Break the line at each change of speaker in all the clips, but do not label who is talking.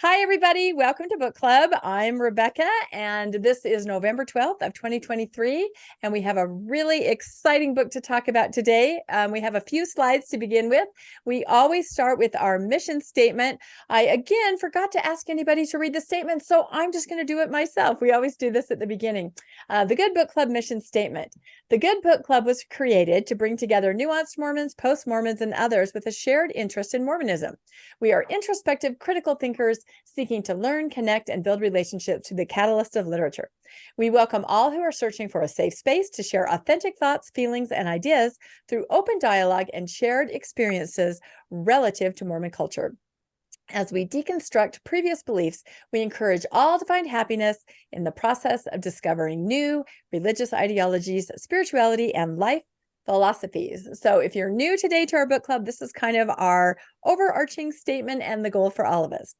Hi, everybody. Welcome to Book Club. I'm Rebecca, and this is November 12th of 2023, and we have a really exciting book to talk about today. We have a few slides to begin with. We always start with our mission statement. I, again, forgot to ask anybody to read the statement, so I'm just going to do it myself. We always do this at the beginning. The Good Book Club mission statement. The Good Book Club was created to bring together nuanced Mormons, post-Mormons, and others with a shared interest in Mormonism. We are introspective, critical thinkers seeking to learn, connect, and build relationships through the catalyst of literature. We welcome all who are searching for a safe space to share authentic thoughts, feelings, and ideas through open dialogue and shared experiences relative to Mormon culture. As we deconstruct previous beliefs, we encourage all to find happiness in the process of discovering new religious ideologies, spirituality, and life philosophies. So if you're new today to our book club, this is kind of our overarching statement and the goal for all of us.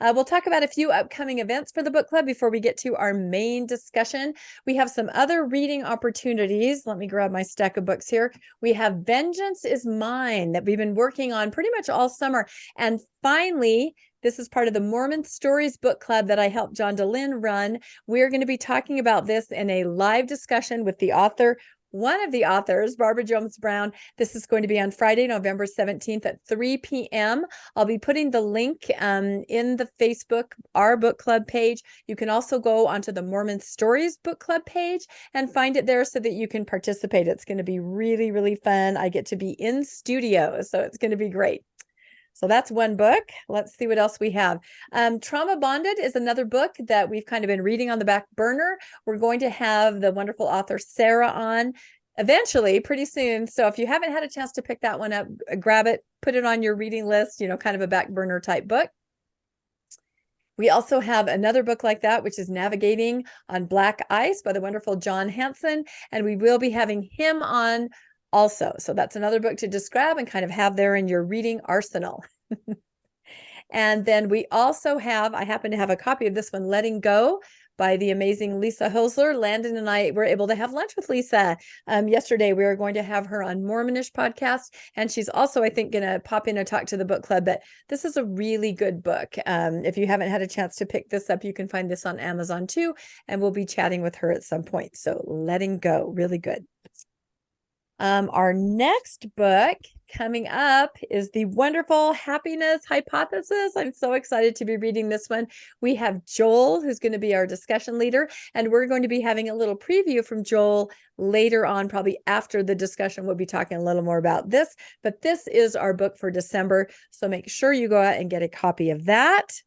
We'll talk about a few upcoming events for the book club before we get to our main discussion. We have some other reading opportunities. Let me grab my stack of books here. We have Vengeance is Mine that we've been working on pretty much all summer. And finally, this is part of the Mormon Stories Book Club that I helped John DeLynn run. We're going to be talking about this in a live discussion with the author, one of the authors, Barbara Jones Brown. This is going to be on Friday, November 17th at 3 p.m. I'll be putting the link in the Facebook, our book club page. You can also go onto the Mormon Stories Book Club page and find it there so that you can participate. It's going to be really, really fun. I get to be in studio, so it's going to be great. So that's one book. Let's see what else we have. Trauma Bonded is another book that we've kind of been reading on the back burner. We're going to have the wonderful author Sarah on eventually, pretty soon. So if you haven't had a chance to pick that one up, grab it, put it on your reading list, kind of a back burner type book. We also have another book like that, which is Navigating on Black Ice by the wonderful John Hanson. And we will be having him on also. So that's another book to just grab and kind of have there in your reading arsenal. And then we also have, I happen to have a copy of this one, Letting Go by the amazing Lisa Hosler. Landon and I were able to have lunch with Lisa yesterday. We were going to have her on Mormonish podcast. And she's also, I think, going to pop in and talk to the book club. But this is a really good book. If you haven't had a chance to pick this up, you can find this on Amazon too. And we'll be chatting with her at some point. So Letting Go, really good. Our next book coming up is the wonderful Happiness Hypothesis. I'm so excited to be reading this one. We have Joel, who's going to be our discussion leader, and we're going to be having a little preview from Joel later on, probably after the discussion. We'll be talking a little more about this, but this is our book for December. So make sure you go out and get a copy of that.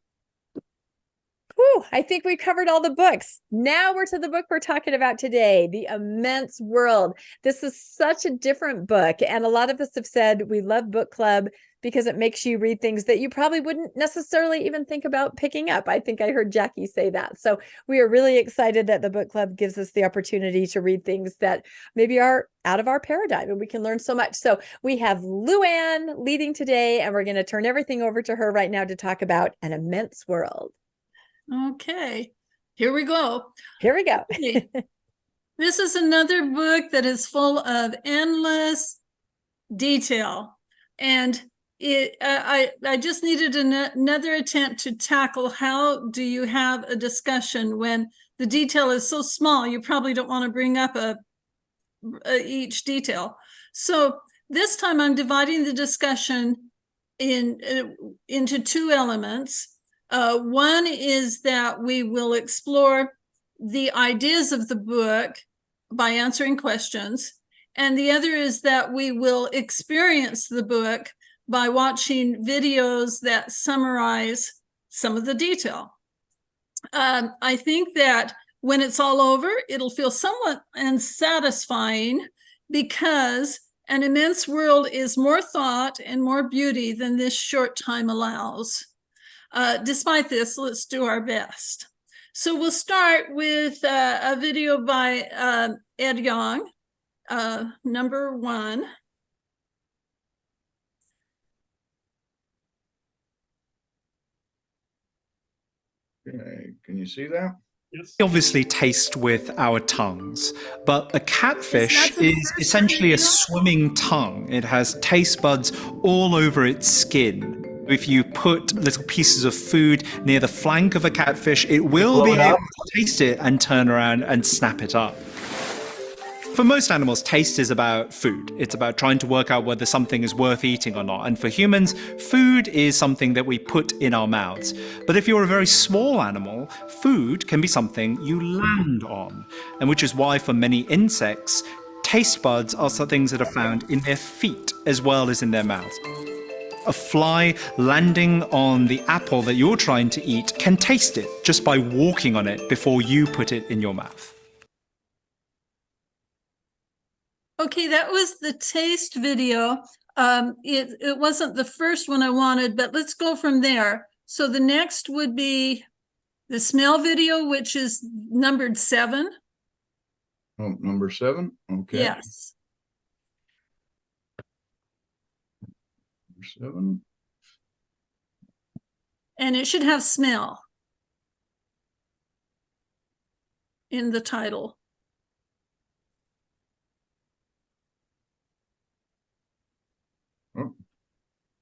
Whew, I think we covered all the books. Now we're to the book we're talking about today, The Immense World. This is such a different book. And a lot of us have said we love book club because it makes you read things that you probably wouldn't necessarily even think about picking up. I think I heard Jackie say that. So we are really excited that the book club gives us the opportunity to read things that maybe are out of our paradigm and we can learn so much. So we have Louanne leading today, and we're going to turn everything over to her right now to talk about An Immense World.
Okay, here we go.
Here we go.
Okay. This is another book that is full of endless detail. And I just needed another attempt to tackle how do you have a discussion when the detail is so small, you probably don't want to bring up each detail. So this time I'm dividing the discussion into two elements. One is that we will explore the ideas of the book by answering questions. And the other is that we will experience the book by watching videos that summarize some of the detail. I think that when it's all over, it'll feel somewhat unsatisfying because An Immense World is more thought and more beauty than this short time allows. Despite this, let's do our best. So we'll start with a video by Ed Yong, number 1.
Okay, can you see that?
Yes. We obviously taste with our tongues, but a catfish is essentially a swimming tongue. It has taste buds all over its skin. If you put little pieces of food near the flank of a catfish, it will
Blow
be
it
able
up.
to taste it and turn around and snap it up. For most animals, taste is about food. It's about trying to work out whether something is worth eating or not. And for humans, food is something that we put in our mouths. But if you're a very small animal, food can be something you land on. And which is why for many insects, taste buds are some things that are found in their feet as well as in their mouths. A fly landing on the apple that you're trying to eat can taste it just by walking on it before you put it in your mouth.
Okay, that was the taste video. It wasn't the first one I wanted, but let's go from there. So the next would be the smell video, which is numbered 7.
Oh, number 7? Okay.
Yes.
Number 7.
And it should have smell in the title.
Oh,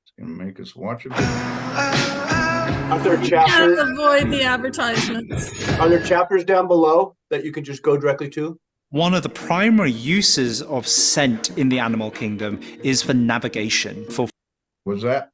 it's going to make us watch a bit.
Are there
And
chapters?
avoid the advertisements.
Are there chapters down below that you can just go directly to?
One of the primary uses of scent in the animal kingdom is for navigation, for
Was that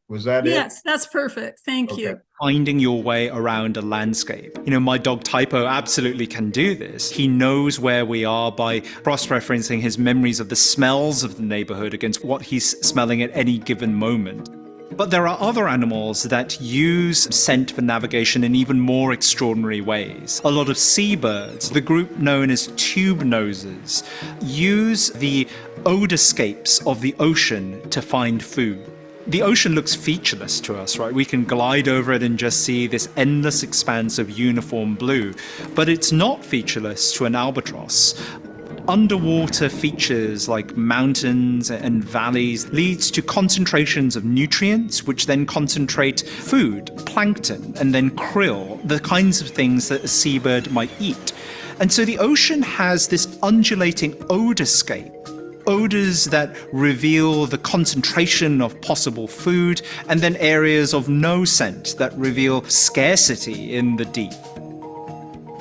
it?
Yes, that's perfect. Thank
Okay.
you.
finding your way around a landscape. You know, my dog Typo absolutely can do this. He knows where we are by cross-referencing his memories of the smells of the neighborhood against what he's smelling at any given moment. But there are other animals that use scent for navigation in even more extraordinary ways. A lot of seabirds, the group known as tube noses, use the odourscapes of the ocean to find food. The ocean looks featureless to us, right? We can glide over it and just see this endless expanse of uniform blue. But it's not featureless to an albatross. Underwater features like mountains and valleys leads to concentrations of nutrients, which then concentrate food, plankton, and then krill, the kinds of things that a seabird might eat. And so the ocean has this undulating odorscape. Odors that reveal the concentration of possible food, and then areas of no scent that reveal scarcity in the deep.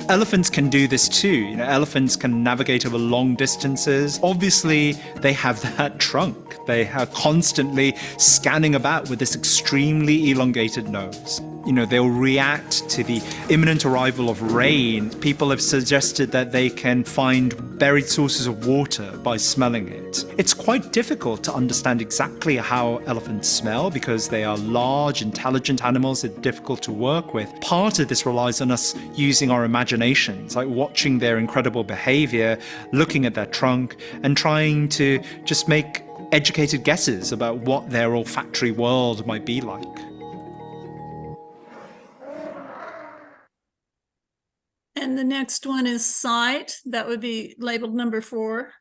Elephants can do this too. You know, elephants can navigate over long distances. Obviously, they have that trunk. They are constantly scanning about with this extremely elongated nose. You know, they'll react to the imminent arrival of rain. People have suggested that they can find buried sources of water by smelling it. It's quite difficult to understand exactly how elephants smell because they are large, intelligent animals that are difficult to work with. Part of this relies on us using our imaginations, like watching their incredible behavior, looking at their trunk, and trying to just make educated guesses about what their olfactory world might be like.
And the next one is sight. That would be labeled number 4.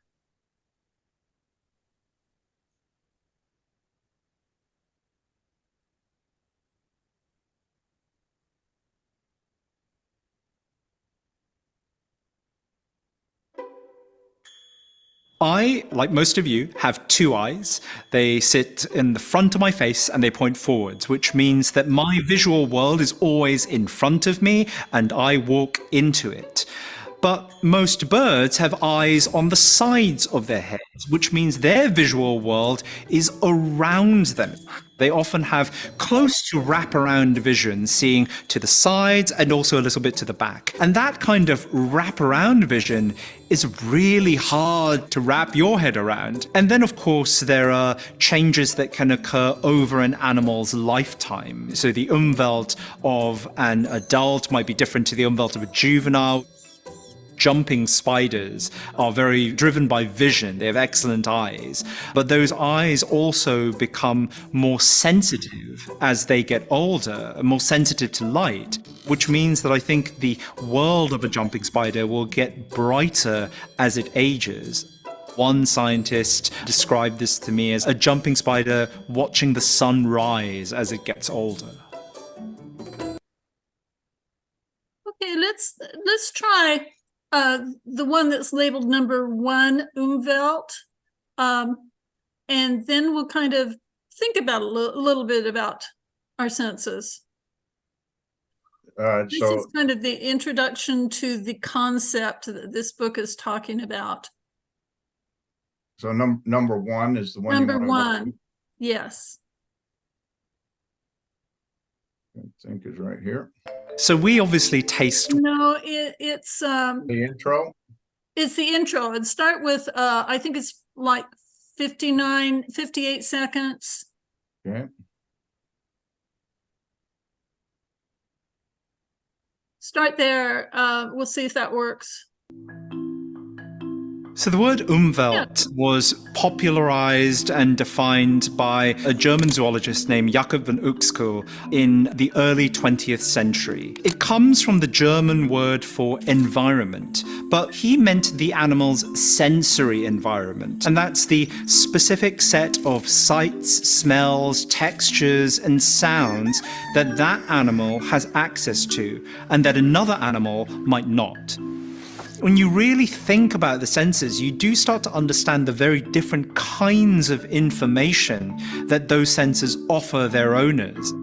I, like most of you, have 2 eyes. They sit in the front of my face and they point forwards, which means that my visual world is always in front of me and I walk into it. But most birds have eyes on the sides of their heads, which means their visual world is around them. They often have close to wraparound vision, seeing to the sides and also a little bit to the back. And that kind of wraparound vision is really hard to wrap your head around. And then, of course, there are changes that can occur over an animal's lifetime. So the umvelt of an adult might be different to the umvelt of a juvenile. Jumping spiders are very driven by vision. They have excellent eyes, but those eyes also become more sensitive as they get older, more sensitive to light, which means that I think the world of a jumping spider will get brighter as it ages. One scientist described this to me as a jumping spider watching the sun rise as it gets older.
Okay, let's try the one that's labeled number 1, umvelt, and then we'll kind of think about a little bit about our senses. This
So,
is kind of the introduction to the concept that this book is talking about.
so number one is the one you
Number
want to
one, yes.
I think is right here.
So we obviously taste.
No,
The intro.
it's the intro. It'd start with, I think it's like 58 seconds.
Okay.
Start there. We'll see if that works.
So the word Umwelt was popularized and defined by a German zoologist named Jakob von Uexküll in the early 20th century. It comes from the German word for environment, but he meant the animal's sensory environment. And that's the specific set of sights, smells, textures, and sounds that that animal has access to, and that another animal might not. When you really think about the senses, you do start to understand the very different kinds of information that those senses offer their owners.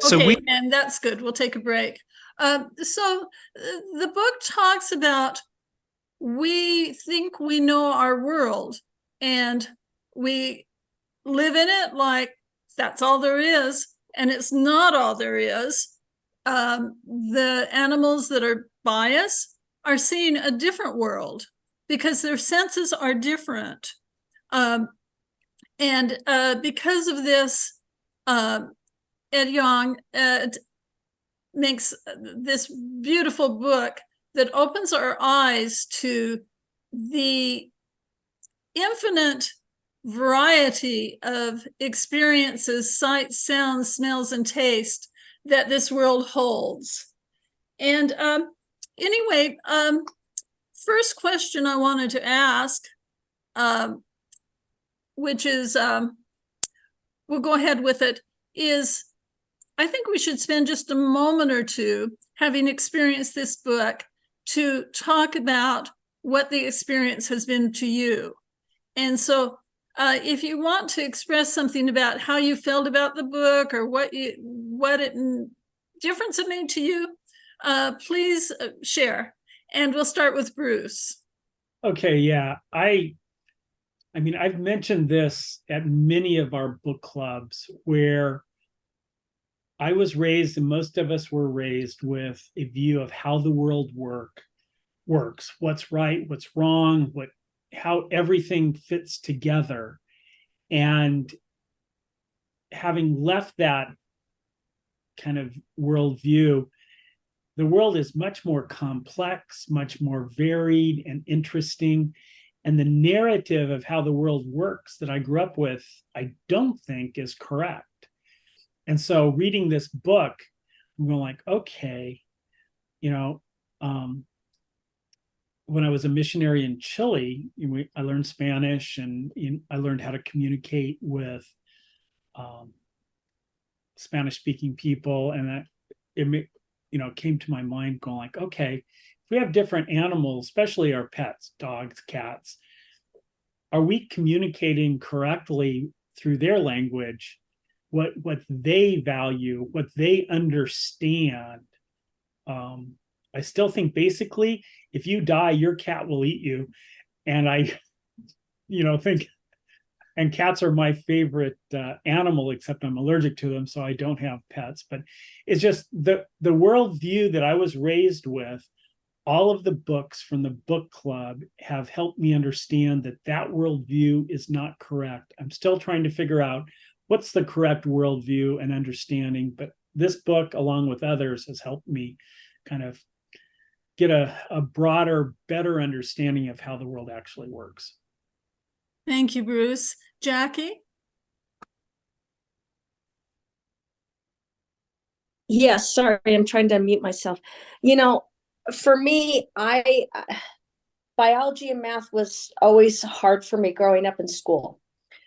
Okay, and that's good. We'll take a break. So the book talks about, we think we know our world and we live in it like that's all there is, and it's not all there is. The animals that are by us are seeing a different world because their senses are different. And because of this, Ed Yong makes this beautiful book that opens our eyes to the infinite variety of experiences, sights, sounds, smells, and taste that this world holds. And anyway, first question I wanted to ask, which is, we'll go ahead with it, is I think we should spend just a moment or two, having experienced this book, to talk about what the experience has been to you. And so if you want to express something about how you felt about the book or what difference it made to you, please share. And we'll start with Bruce.
Okay, yeah. I mean, I've mentioned this at many of our book clubs where I was raised, and most of us were raised with a view of how the world works, what's right, what's wrong, how everything fits together. And having left that kind of worldview, the world is much more complex, much more varied and interesting. And the narrative of how the world works that I grew up with, I don't think is correct. And so reading this book, I'm going like, okay, when I was a missionary in Chile, I learned Spanish, and I learned how to communicate with Spanish-speaking people, and it came to my mind going like, okay, if we have different animals, especially our pets, dogs, cats, are we communicating correctly through their language what they value, what they understand? I still think basically, if you die, your cat will eat you. And I, think, and cats are my favorite animal, except I'm allergic to them, so I don't have pets. But it's just the worldview that I was raised with. All of the books from the book club have helped me understand that worldview is not correct. I'm still trying to figure out what's the correct worldview and understanding. But this book, along with others, has helped me kind of get a broader, better understanding of how the world actually works.
Thank you, Bruce. Jackie?
Yes, sorry, I'm trying to unmute myself. For me, biology and math was always hard for me growing up in school.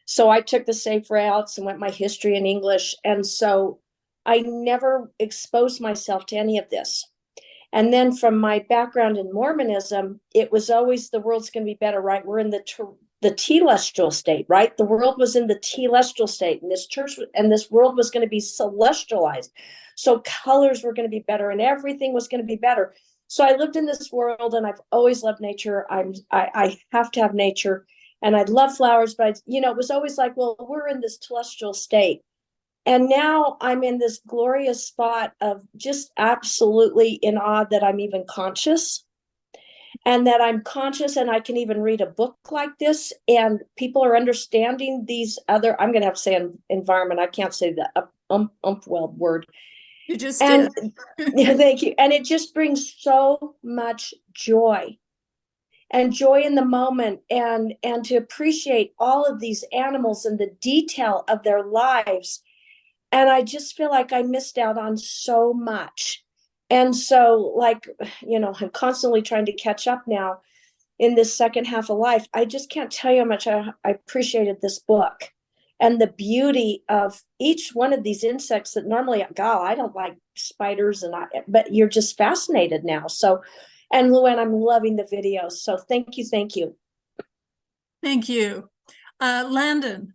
So I took the safe routes and went my history and English. And so I never exposed myself to any of this. And then from my background in Mormonism, it was always the world's going to be better, right? We're in the the telestial state, right? The world was in the telestial state, and this church and this world was going to be celestialized. So colors were going to be better and everything was going to be better. So I lived in this world, and I've always loved nature. I have to have nature, and I love flowers, but it was always like, well, we're in this celestial state. And now I'm in this glorious spot of just absolutely in awe that I'm even conscious, and that I'm conscious, and I can even read a book like this, and people are understanding these other, I'm going to have to say environment. I can't say the word.
You just
And
did.
yeah, thank you. And it just brings so much joy and joy in the moment, and to appreciate all of these animals and the detail of their lives. And I just feel like I missed out on so much. And so, like, I'm constantly trying to catch up now in this second half of life. I just can't tell you how much I appreciated this book and the beauty of each one of these insects that normally, God, I don't like spiders, but you're just fascinated now. So, and Louanne, I'm loving the videos. So thank you. Thank you.
Thank you. Landon.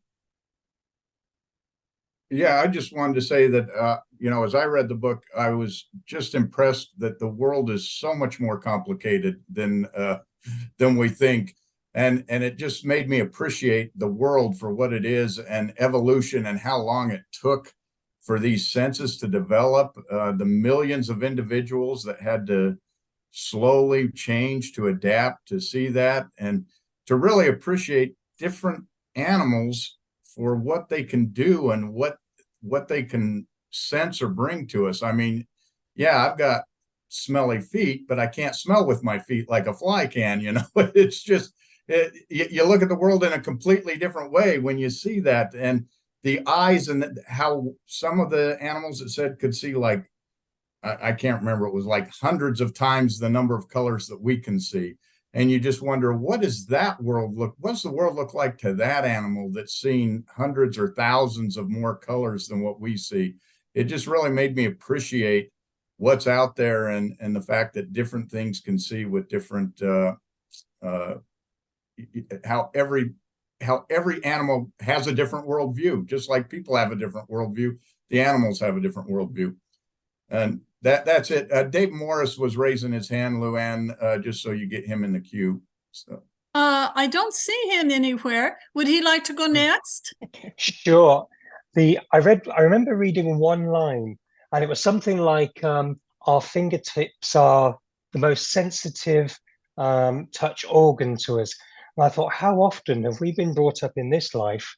Yeah, I just wanted to say that, as I read the book, I was just impressed that the world is so much more complicated than we think. And it just made me appreciate the world for what it is, and evolution, and how long it took for these senses to develop, the millions of individuals that had to slowly change to adapt to see that, and to really appreciate different animals for what they can do and what they can sense or bring to us. I mean, yeah, I've got smelly feet, but I can't smell with my feet like a fly can. It's just, you look at the world in a completely different way when you see that. And the eyes, and how some of the animals, it said, could see like, I can't remember, it was like hundreds of times the number of colors that we can see. And you just wonder, what does the world look like to that animal that's seen hundreds or thousands of more colors than what we see? It just really made me appreciate what's out there, and the fact that different things can see with different, how every animal has a different worldview. Just like people have a different worldview, the animals have a different worldview. And that's it. Dave Morris was raising his hand, Louanne, just so you get him in the queue. So.
I don't see him anywhere. Would he like to go next?
Sure. I remember reading one line, and it was something like, our fingertips are the most sensitive touch organ to us. And I thought, how often have we been brought up in this life,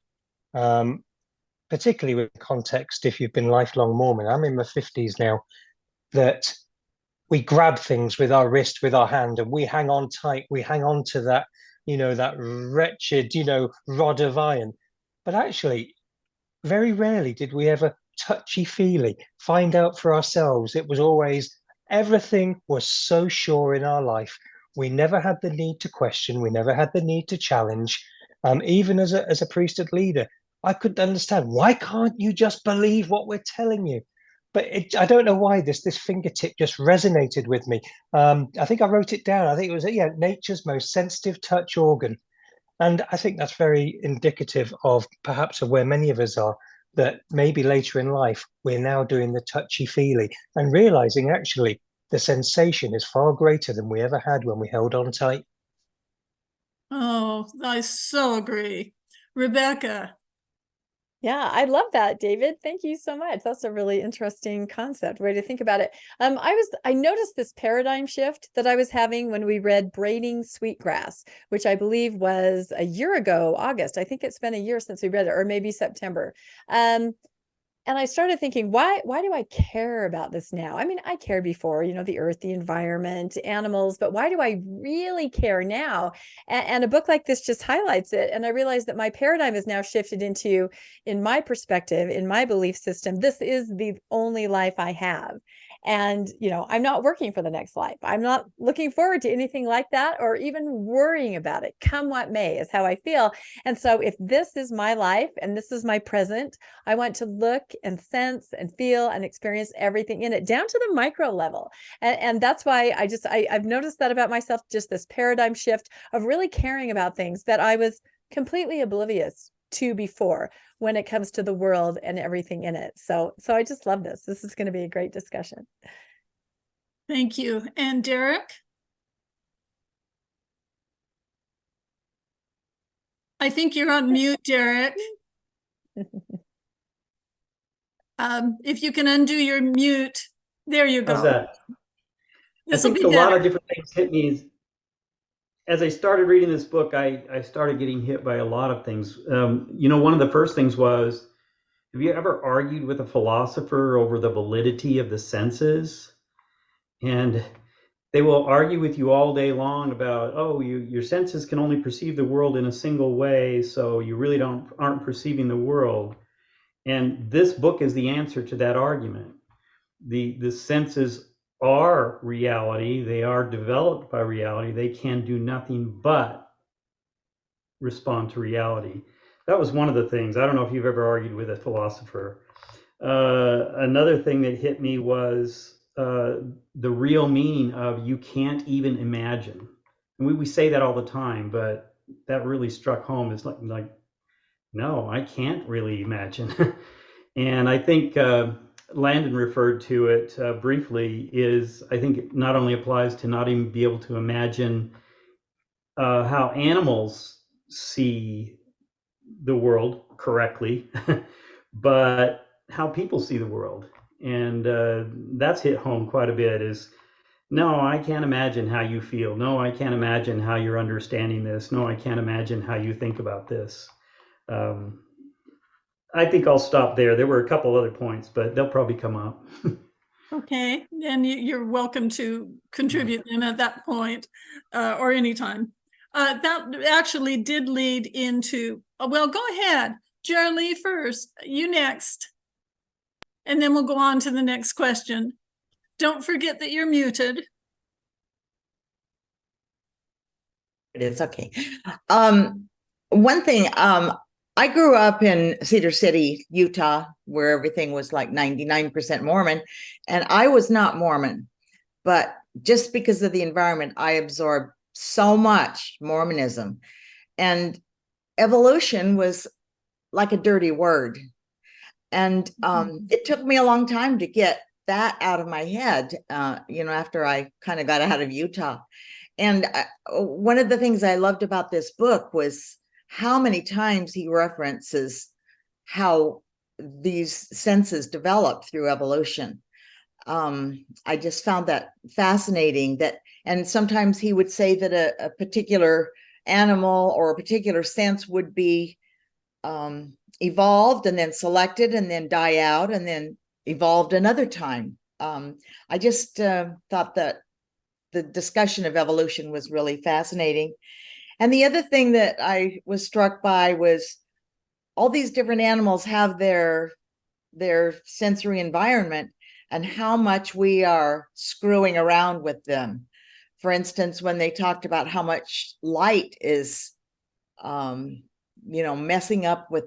particularly with context, if you've been lifelong Mormon, I'm in my 50s now, that we grab things with our wrist, with our hand, and we hang on tight. We hang on to that, that wretched, rod of iron. But actually, very rarely did we ever touchy-feely find out for ourselves. It was always, everything was so sure in our life. We never had the need to question. We never had the need to challenge. Even as a priesthood leader, I couldn't understand, why can't you just believe what we're telling you? But I don't know why this fingertip just resonated with me. I think I wrote it down. I think it was, nature's most sensitive touch organ. And I think that's very indicative of perhaps of where many of us are, that maybe later in life, we're now doing the touchy-feely and realizing actually the sensation is far greater than we ever had when we held on tight.
Oh, I so agree. Rebecca.
Yeah, I love that, David. Thank you so much. That's a really interesting concept, way to think about it. I noticed this paradigm shift that I was having when we read Braiding Sweetgrass, which I believe was a year ago, August. I think it's been a year since we read it, or maybe September. And I started thinking, why do I care about this now? I mean, I cared before, the earth, the environment, animals, but why do I really care now? And a book like this just highlights it. And I realized that my paradigm is now shifted into, in my perspective, in my belief system, this is the only life I have. And, I'm not working for the next life. I'm not looking forward to anything like that, or even worrying about it. Come what may is how I feel. And so if this is my life and this is my present, I want to look and sense and feel and experience everything in it, down to the micro level. And that's why I've noticed that about myself, just this paradigm shift of really caring about things that I was completely oblivious to before when it comes to the world and everything in it. So I just love this. This is going to be a great discussion.
Thank you. And Derek? I think you're on mute, Derek. If you can undo your mute, there you go.
How's that?
This
I
will
think
be
a lot
better.
of different things hit me. As I started reading this book, I started getting hit by a lot of things. One of the first things was, have you ever argued with a philosopher over the validity of the senses? And they will argue with you all day long about, oh, your senses can only perceive the world in a single way, so you really aren't perceiving the world. And this book is the answer to that argument. The senses are reality. They are developed by reality. They can do nothing but respond to reality. That was one of the things. I don't know if you've ever argued with a philosopher. Another thing that hit me was the real meaning of you can't even imagine. And we say that all the time, but that really struck home. It's like no, I can't really imagine. And I think Landon referred to it briefly, I think it not only applies to not even be able to imagine how animals see the world correctly, but how people see the world. And that's hit home quite a bit is, no, I can't imagine how you feel. No, I can't imagine how you're understanding this. No, I can't imagine how you think about this. I think I'll stop there. There were a couple other points, but they'll probably come up.
Okay, and you're welcome to contribute them at that point or anytime. That actually did lead into, well, go ahead. Jerry first, you next. And then we'll go on to the next question. Don't forget that you're muted.
It is okay. One thing, I grew up in Cedar City, Utah, where everything was like 99% Mormon, and I was not Mormon, but just because of the environment, I absorbed so much Mormonism, and evolution was like a dirty word. And it took me a long time to get that out of my head, after I kind of got out of Utah. And one of the things I loved about this book was how many times he references how these senses develop through evolution. I just found that fascinating, and sometimes he would say that a particular animal or a particular sense would be evolved and then selected and then die out and then evolved another time. I just thought that the discussion of evolution was really fascinating. And the other thing that I was struck by was all these different animals have their sensory environment and how much we are screwing around with them. For instance, when they talked about how much light is messing up with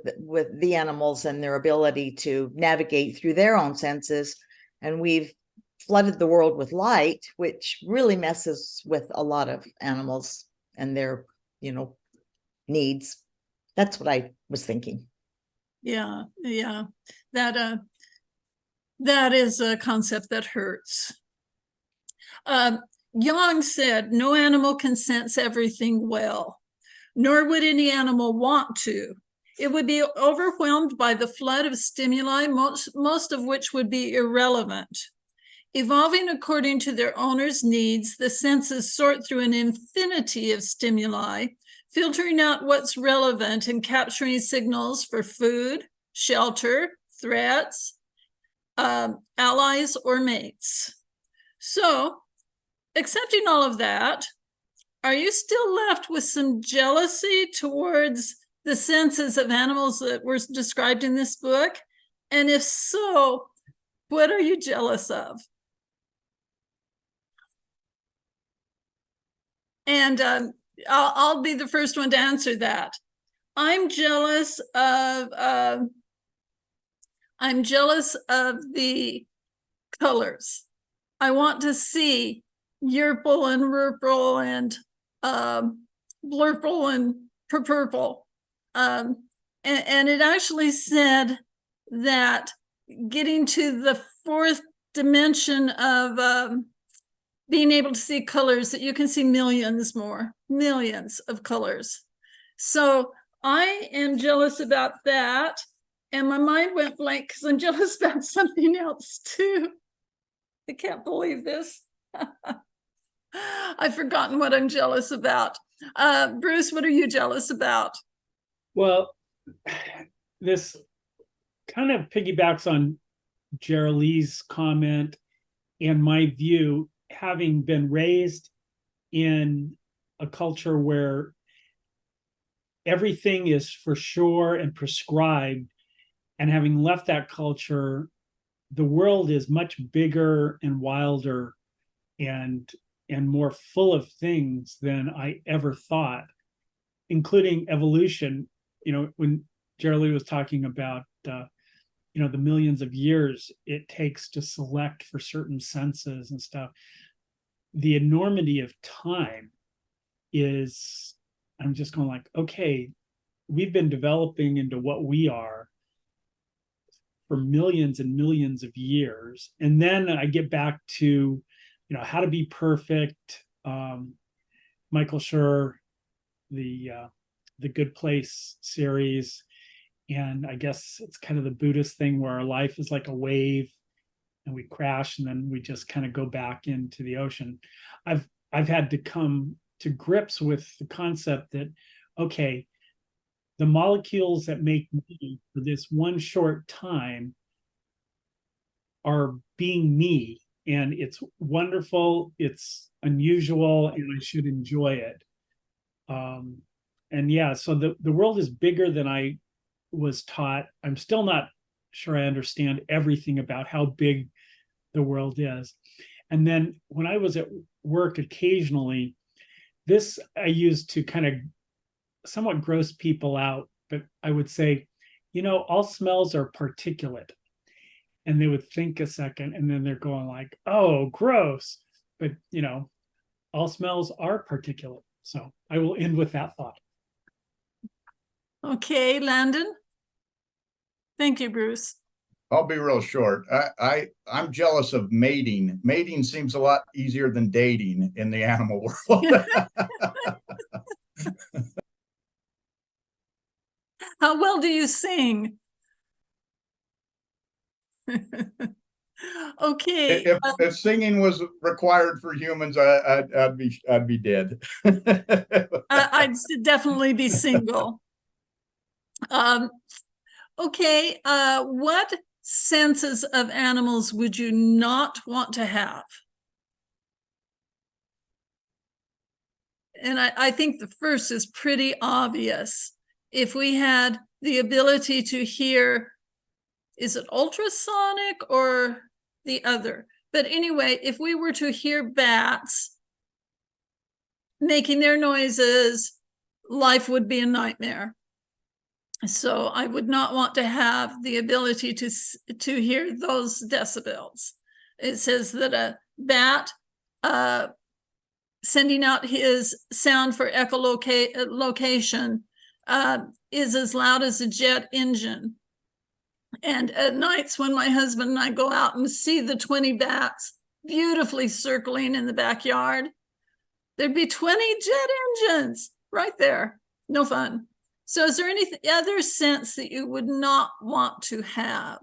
the animals and their ability to navigate through their own senses, and we've flooded the world with light, which really messes with a lot of animals and their needs. That's what I was thinking.
Yeah. That is a concept that hurts. Yong said, no animal can sense everything well, nor would any animal want to. It would be overwhelmed by the flood of stimuli, most of which would be irrelevant. Evolving according to their owner's needs, the senses sort through an infinity of stimuli, filtering out what's relevant and capturing signals for food, shelter, threats, allies, or mates. So, accepting all of that, are you still left with some jealousy towards the senses of animals that were described in this book? And if so, what are you jealous of? And I'll be the first one to answer that. I'm jealous of the colors. I want to see Yerple and Rurple and Blurple and Purple. And it actually said that getting to the fourth dimension of being able to see colors, that you can see millions of colors. So I am jealous about that. And my mind went blank because I'm jealous about something else too. I can't believe this. I've forgotten what I'm jealous about. Bruce, what are you jealous about?
Well, this kind of piggybacks on Geralie's comment and my view, having been raised in a culture where everything is for sure and prescribed, and having left that culture, the world is much bigger and wilder and more full of things than I ever thought, including evolution. You know, when Geraldine was talking about you know, the millions of years it takes to select for certain senses and stuff, the enormity of time is, I'm just going like, okay, we've been developing into what we are for millions and millions of years. And then I get back to, you know, How to Be Perfect, Michael Schur, the Good Place series. And I guess it's kind of the Buddhist thing where our life is like a wave and we crash and then we just kind of go back into the ocean. I've had to come to grips with the concept that, okay, the molecules that make me for this one short time are being me, and it's wonderful, it's unusual, and I should enjoy it. And yeah, so the world is bigger than I was taught. I'm still not sure I understand everything about how big the world is. And then when I was at work occasionally, this I used to kind of somewhat gross people out, but I would say, you know, all smells are particulate. And they would think a second and then they're going like, oh, gross. But, you know, all smells are particulate. So I will end with that thought.
Okay, Landon. Thank you, Bruce.
I'll be real short. I'm jealous of mating. Mating seems a lot easier than dating in the animal world.
How well do you sing? Okay.
If singing was required for humans, I'd be dead.
I'd definitely be single. Okay. What senses of animals would you not want to have? And I think the first is pretty obvious. If we had the ability to hear, is it ultrasonic or the other? But anyway, if we were to hear bats making their noises, life would be a nightmare. So I would not want to have the ability to hear those decibels. It says that a bat sending out his sound for echolocation is as loud as a jet engine. And at nights when my husband and I go out and see the 20 bats beautifully circling in the backyard, there'd be 20 jet engines right there. No fun. So is there any other sense that you would not want to have?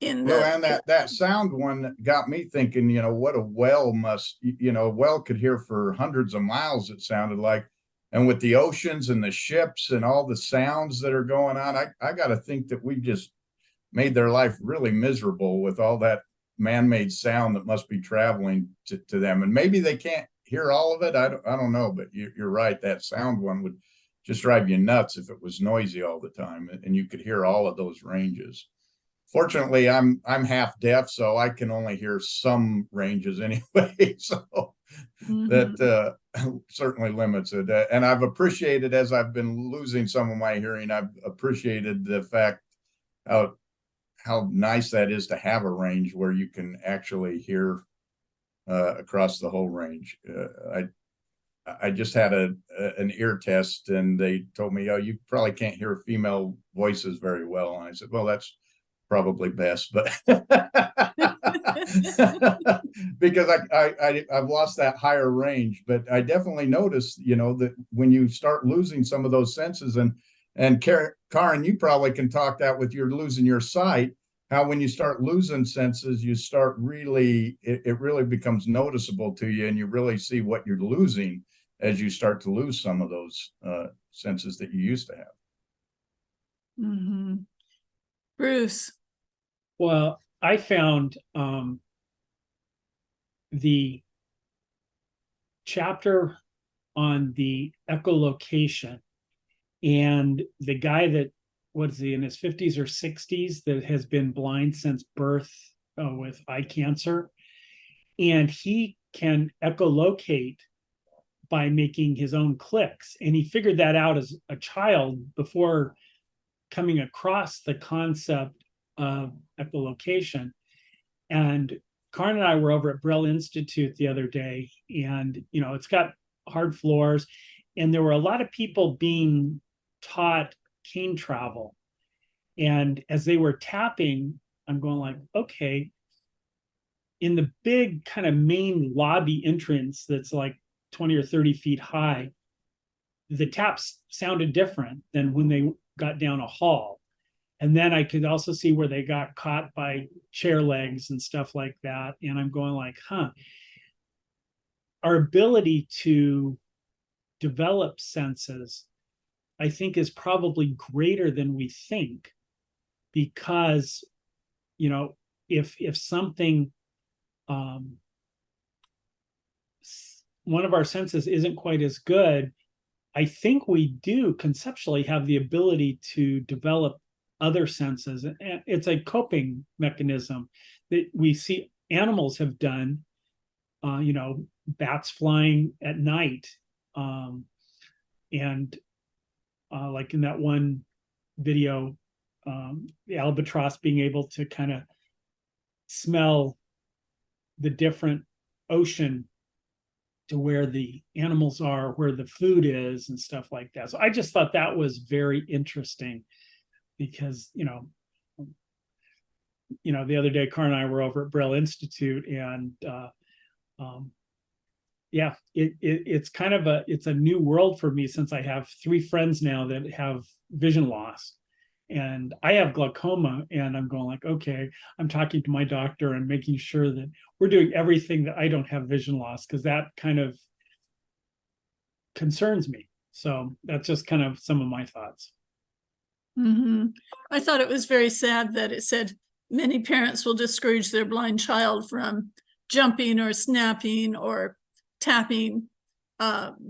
Louanne, that sound one got me thinking, you know, what a whale must, you know, a whale could hear for hundreds of miles, it sounded like. And with the oceans and the ships and all the sounds that are going on, I got to think that we just made their life really miserable with all that man-made sound that must be traveling to them. And maybe they can't hear all of it. I don't know, but you're right. That sound one would just drive you nuts if it was noisy all the time and you could hear all of those ranges. Fortunately, I'm half deaf, so I can only hear some ranges anyway. So that certainly limits it. And I've appreciated, as I've been losing some of my hearing, I've appreciated the fact how nice that is to have a range where you can actually hear across the whole range. I just had an ear test, and they told me, "Oh, you probably can't hear female voices very well." And I said, "Well, that's probably best," but because I've lost that higher range. But I definitely noticed, that when you start losing some of those senses, and Karen, you probably can talk that with your losing your sight. How when you start losing senses, you start really, it really becomes noticeable to you, and you really see what you're losing as you start to lose some of those senses that you used to have.
Mm-hmm. Bruce.
Well, I found the chapter on the echolocation, and the guy that, what's he, in his 50s or 60s, that has been blind since birth with eye cancer, and he can echolocate by making his own clicks, and he figured that out as a child before coming across the concept of echolocation. And Karen and I were over at Braille Institute the other day, and it's got hard floors, and there were a lot of people being taught cane travel. And as they were tapping, I'm going like, okay, in the big kind of main lobby entrance that's like 20 or 30 feet high, the taps sounded different than when they got down a hall. And then I could also see where they got caught by chair legs and stuff like that. And I'm going like, our ability to develop senses, I think, is probably greater than we think, because, if something, one of our senses isn't quite as good, I think we do conceptually have the ability to develop other senses. And it's a coping mechanism that we see animals have done, bats flying at night. And like in that one video, the albatross being able to kind of smell the different ocean to where the animals are, where the food is, and stuff like that. So I just thought that was very interesting, because the other day Karen and I were over at Braille Institute, and it's kind of it's a new world for me, since I have 3 friends now that have vision loss, and I have glaucoma, and I'm going like, okay, I'm talking to my doctor and making sure that we're doing everything that I don't have vision loss, because that kind of concerns me. So that's just kind of some of my thoughts.
Mm-hmm. I thought it was very sad that it said many parents will discourage their blind child from jumping or snapping or tapping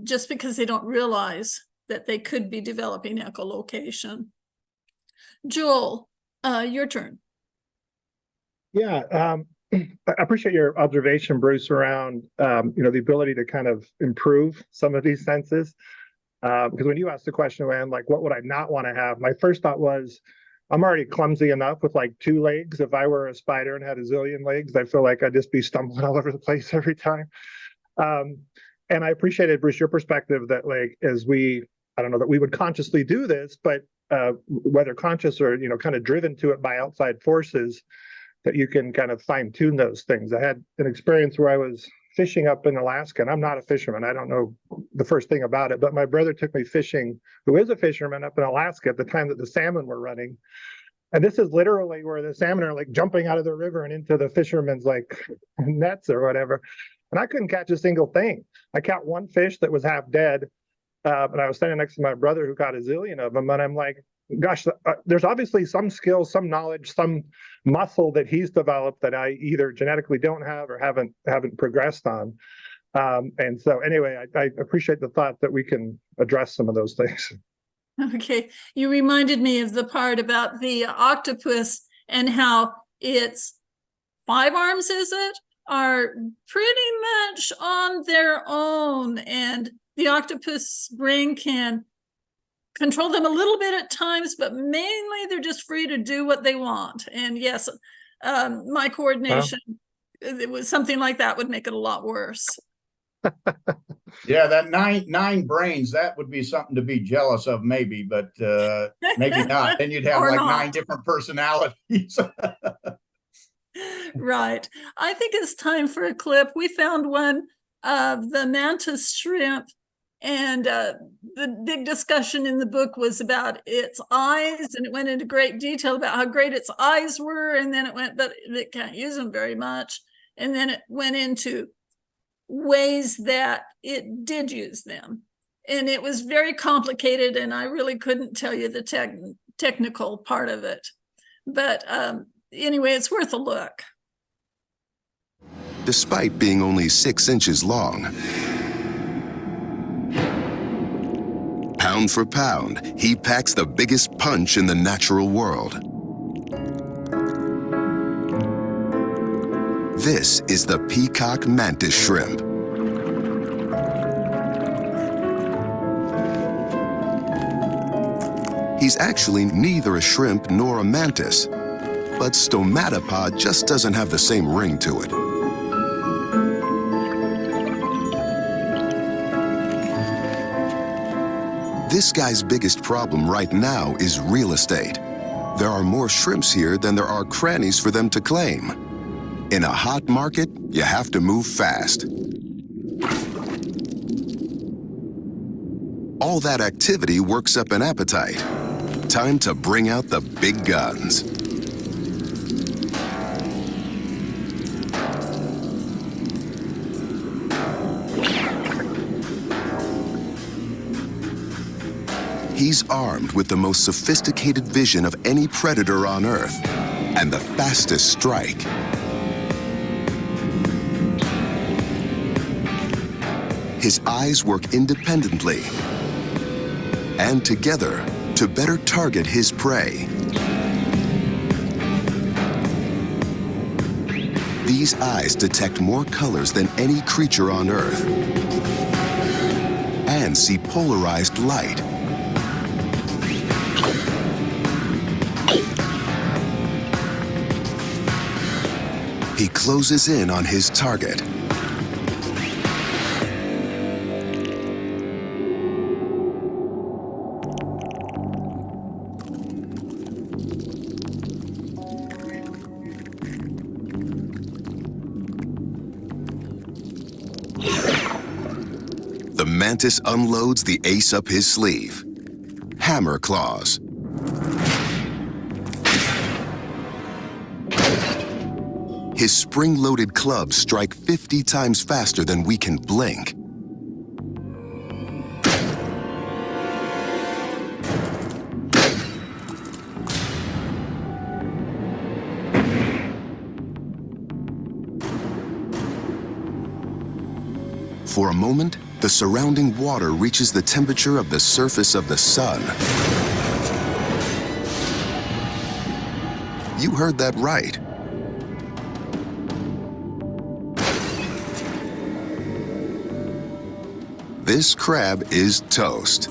just because they don't realize that they could be developing echolocation. Joel, your turn.
Yeah, I appreciate your observation, Bruce, around the ability to kind of improve some of these senses. Because when you asked the question, Louanne, like, what would I not want to have? My first thought was, I'm already clumsy enough with like 2 legs. If I were a spider and had a zillion legs, I feel like I'd just be stumbling all over the place every time. And I appreciated, Bruce, your perspective that, like, I don't know that we would consciously do this, but whether conscious or, kind of driven to it by outside forces, that you can kind of fine tune those things. I had an experience where I was fishing up in Alaska, and I'm not a fisherman. I don't know the first thing about it, but my brother took me fishing, who is a fisherman, up in Alaska at the time that the salmon were running. And this is literally where the salmon are like jumping out of the river and into the fishermen's like nets or whatever. And I couldn't catch a single thing. I caught 1 fish that was half dead. And I was standing next to my brother who caught a zillion of them. And I'm like, gosh, there's obviously some skill, some knowledge, some muscle that he's developed that I either genetically don't have or haven't progressed on. And so anyway, I appreciate the thought that we can address some of those things.
Okay, you reminded me of the part about the octopus and how its 5 arms, is it, are pretty much on their own, and the octopus brain can control them a little bit at times, but mainly they're just free to do what they want. And yes, my coordination, it was something like that would make it a lot worse.
Yeah, that nine brains, that would be something to be jealous of, maybe, but maybe not. Then you'd have
Or
like
not.
9 different personalities.
Right. I think it's time for a clip. We found one of the mantis shrimp, and the big discussion in the book was about its eyes, and it went into great detail about how great its eyes were, and then it went, but it can't use them very much. And then it went into ways that it did use them. And it was very complicated, and I really couldn't tell you the technical part of it. But anyway, it's worth a look.
Despite being only 6 inches long, pound for pound, he packs the biggest punch in the natural world. This is the peacock mantis shrimp. He's actually neither a shrimp nor a mantis, but stomatopod just doesn't have the same ring to it. This guy's biggest problem right now is real estate. There are more shrimps here than there are crannies for them to claim. In a hot market, you have to move fast. All that activity works up an appetite. Time to bring out the big guns. He's armed with the most sophisticated vision of any predator on Earth and the fastest strike. His eyes work independently and together to better target his prey. These eyes detect more colors than any creature on Earth and see polarized light. He closes in on his target. The mantis unloads the ace up his sleeve. Hammer claws. His spring-loaded clubs strike 50 times faster than we can blink. For a moment, the surrounding water reaches the temperature of the surface of the sun. You heard that right. This crab is toast.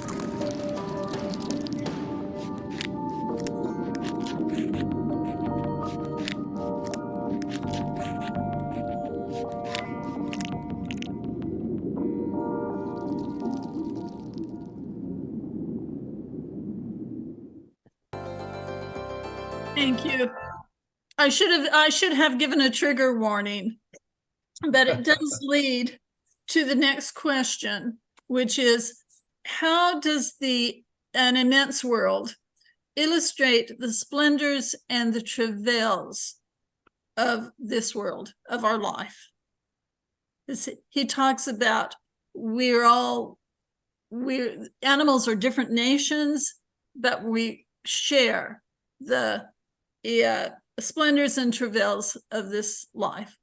Thank you. I should have given a trigger warning, but it does lead to the next question, which is, how does an immense world illustrate the splendors and the travails of this world, of our life? He talks about animals are different nations, but we share the splendors and travails of this life.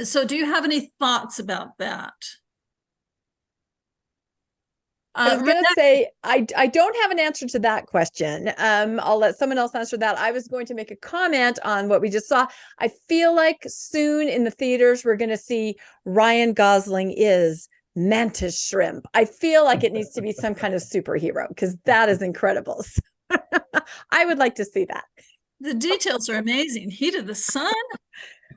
So do you have any thoughts about that?
I was going to say, I don't have an answer to that question. I'll let someone else answer that. I was going to make a comment on what we just saw. I feel like soon in the theaters, we're going to see Ryan Gosling is mantis shrimp. I feel like it needs to be some kind of superhero because that is incredible. I would like to see that.
The details are amazing. Heat of the sun.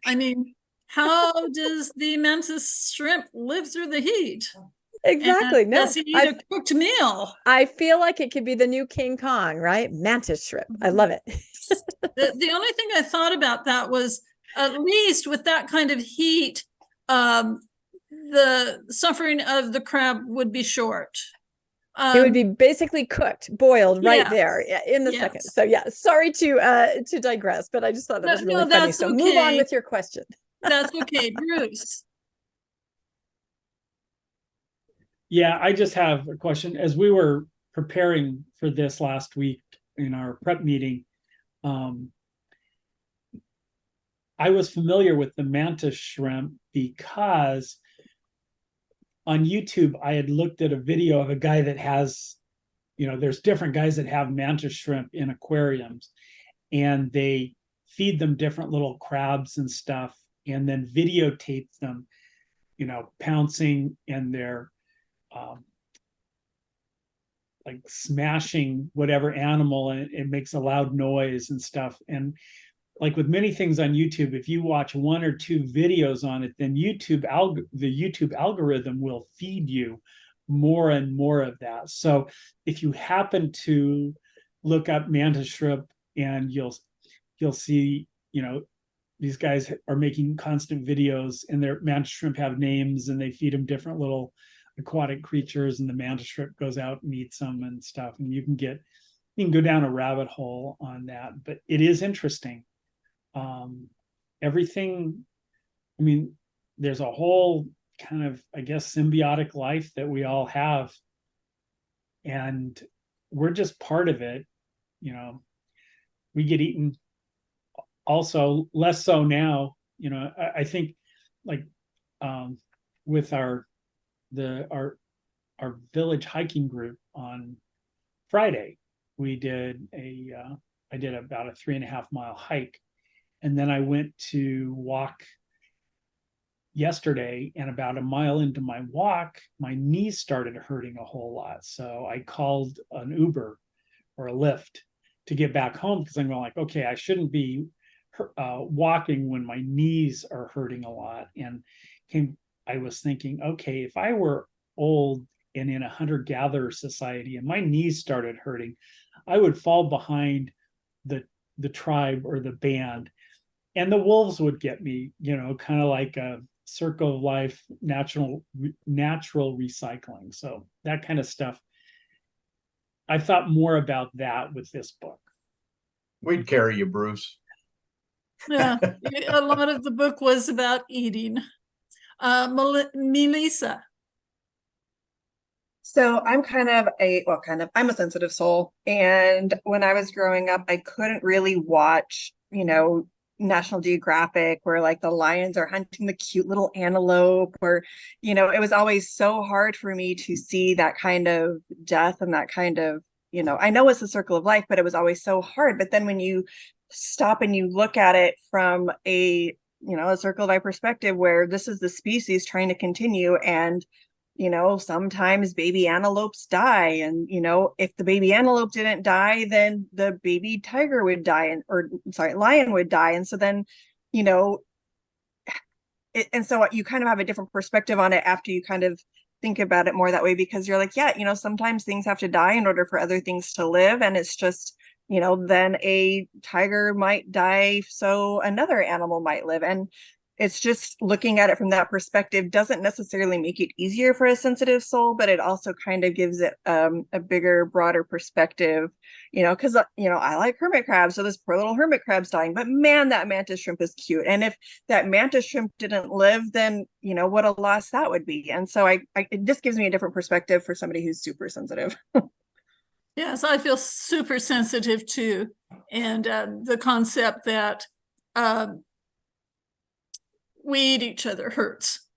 I mean, how does the mantis shrimp live through the heat?
Exactly.
And
No,
does he eat a cooked meal?
I feel like it could be the new King Kong, right? Mantis shrimp. I love it.
The only thing I thought about that was, at least with that kind of heat, the suffering of the crab would be short.
It would be basically cooked, boiled right
yes,
there in the second. So yeah, sorry to digress, but I just thought that was really funny.
that's
So move on
okay.
with your question.
That's okay, Bruce.
Yeah, I just have a question. As we were preparing for this last week in our prep meeting, I was familiar with the mantis shrimp because on YouTube, I had looked at a video of a guy that has, there's different guys that have mantis shrimp in aquariums, and they feed them different little crabs and stuff, and then videotape them, pouncing, and they're like smashing whatever animal, and it makes a loud noise and stuff. And like with many things on YouTube, if you watch one or two videos on it, then the YouTube algorithm will feed you more and more of that. So if you happen to look up mantis shrimp, and you'll see, these guys are making constant videos, and their mantis shrimp have names, and they feed them different little aquatic creatures, and the mantis shrimp goes out and eats them and stuff. And you can go down a rabbit hole on that, but it is interesting. Everything, there's a whole kind of, I guess, symbiotic life that we all have, and we're just part of it. We get eaten also, less so now. I think, like, with our village hiking group on Friday, I did about a 3.5 mile hike. And then I went to walk yesterday, and about a mile into my walk, my knees started hurting a whole lot. So I called an Uber or a Lyft to get back home, because I'm going like, okay, I shouldn't be walking when my knees are hurting a lot. And I was thinking, okay, if I were old and in a hunter-gatherer society and my knees started hurting, I would fall behind the tribe or the band, and the wolves would get me, kind of like a circle of life, natural recycling. So that kind of stuff. I thought more about that with this book.
We'd carry you, Bruce.
Yeah, a lot of the book was about eating. Melissa.
So I'm I'm a sensitive soul. And when I was growing up, I couldn't really watch, National Geographic, where like the lions are hunting the cute little antelope, or, it was always so hard for me to see that kind of death and that kind of, I know it's the circle of life, but it was always so hard. But then when you stop and you look at it from a circle of life perspective, where this is the species trying to continue, and sometimes baby antelopes die, and if the baby antelope didn't die, then the baby tiger would die, lion would die. And so then and so you kind of have a different perspective on it after you kind of think about it more that way, because you're like, yeah, sometimes things have to die in order for other things to live. And it's just, then a tiger might die so another animal might live. And it's just looking at it from that perspective doesn't necessarily make it easier for a sensitive soul, but it also kind of gives it a bigger, broader perspective, because, I like hermit crabs. So this poor little hermit crab's dying, but man, that mantis shrimp is cute. And if that mantis shrimp didn't live, then, what a loss that would be. And so it just gives me a different perspective for somebody who's super sensitive.
Yes, I feel super sensitive too. And the concept that we eat each other hurts,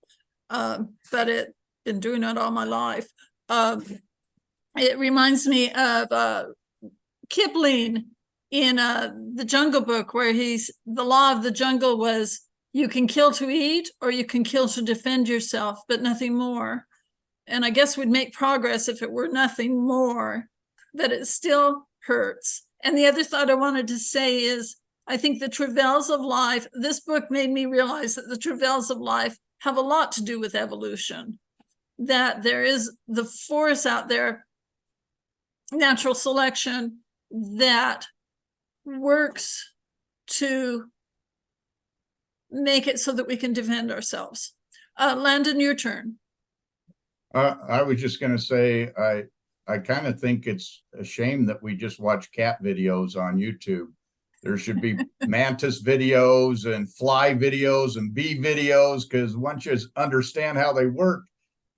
but I've been doing it all my life. It reminds me of Kipling in the Jungle Book, where the law of the jungle was, you can kill to eat or you can kill to defend yourself, but nothing more. And I guess we'd make progress if it were nothing more, but it still hurts. And the other thought I wanted to say is, I think the travails of life, this book made me realize that the travails of life have a lot to do with evolution, that there is the force out there, natural selection, that works to make it so that we can defend ourselves. Landon, your turn.
I was just going to say, I kind of think it's a shame that we just watch cat videos on YouTube. There should be mantis videos and fly videos and bee videos, because once you understand how they work,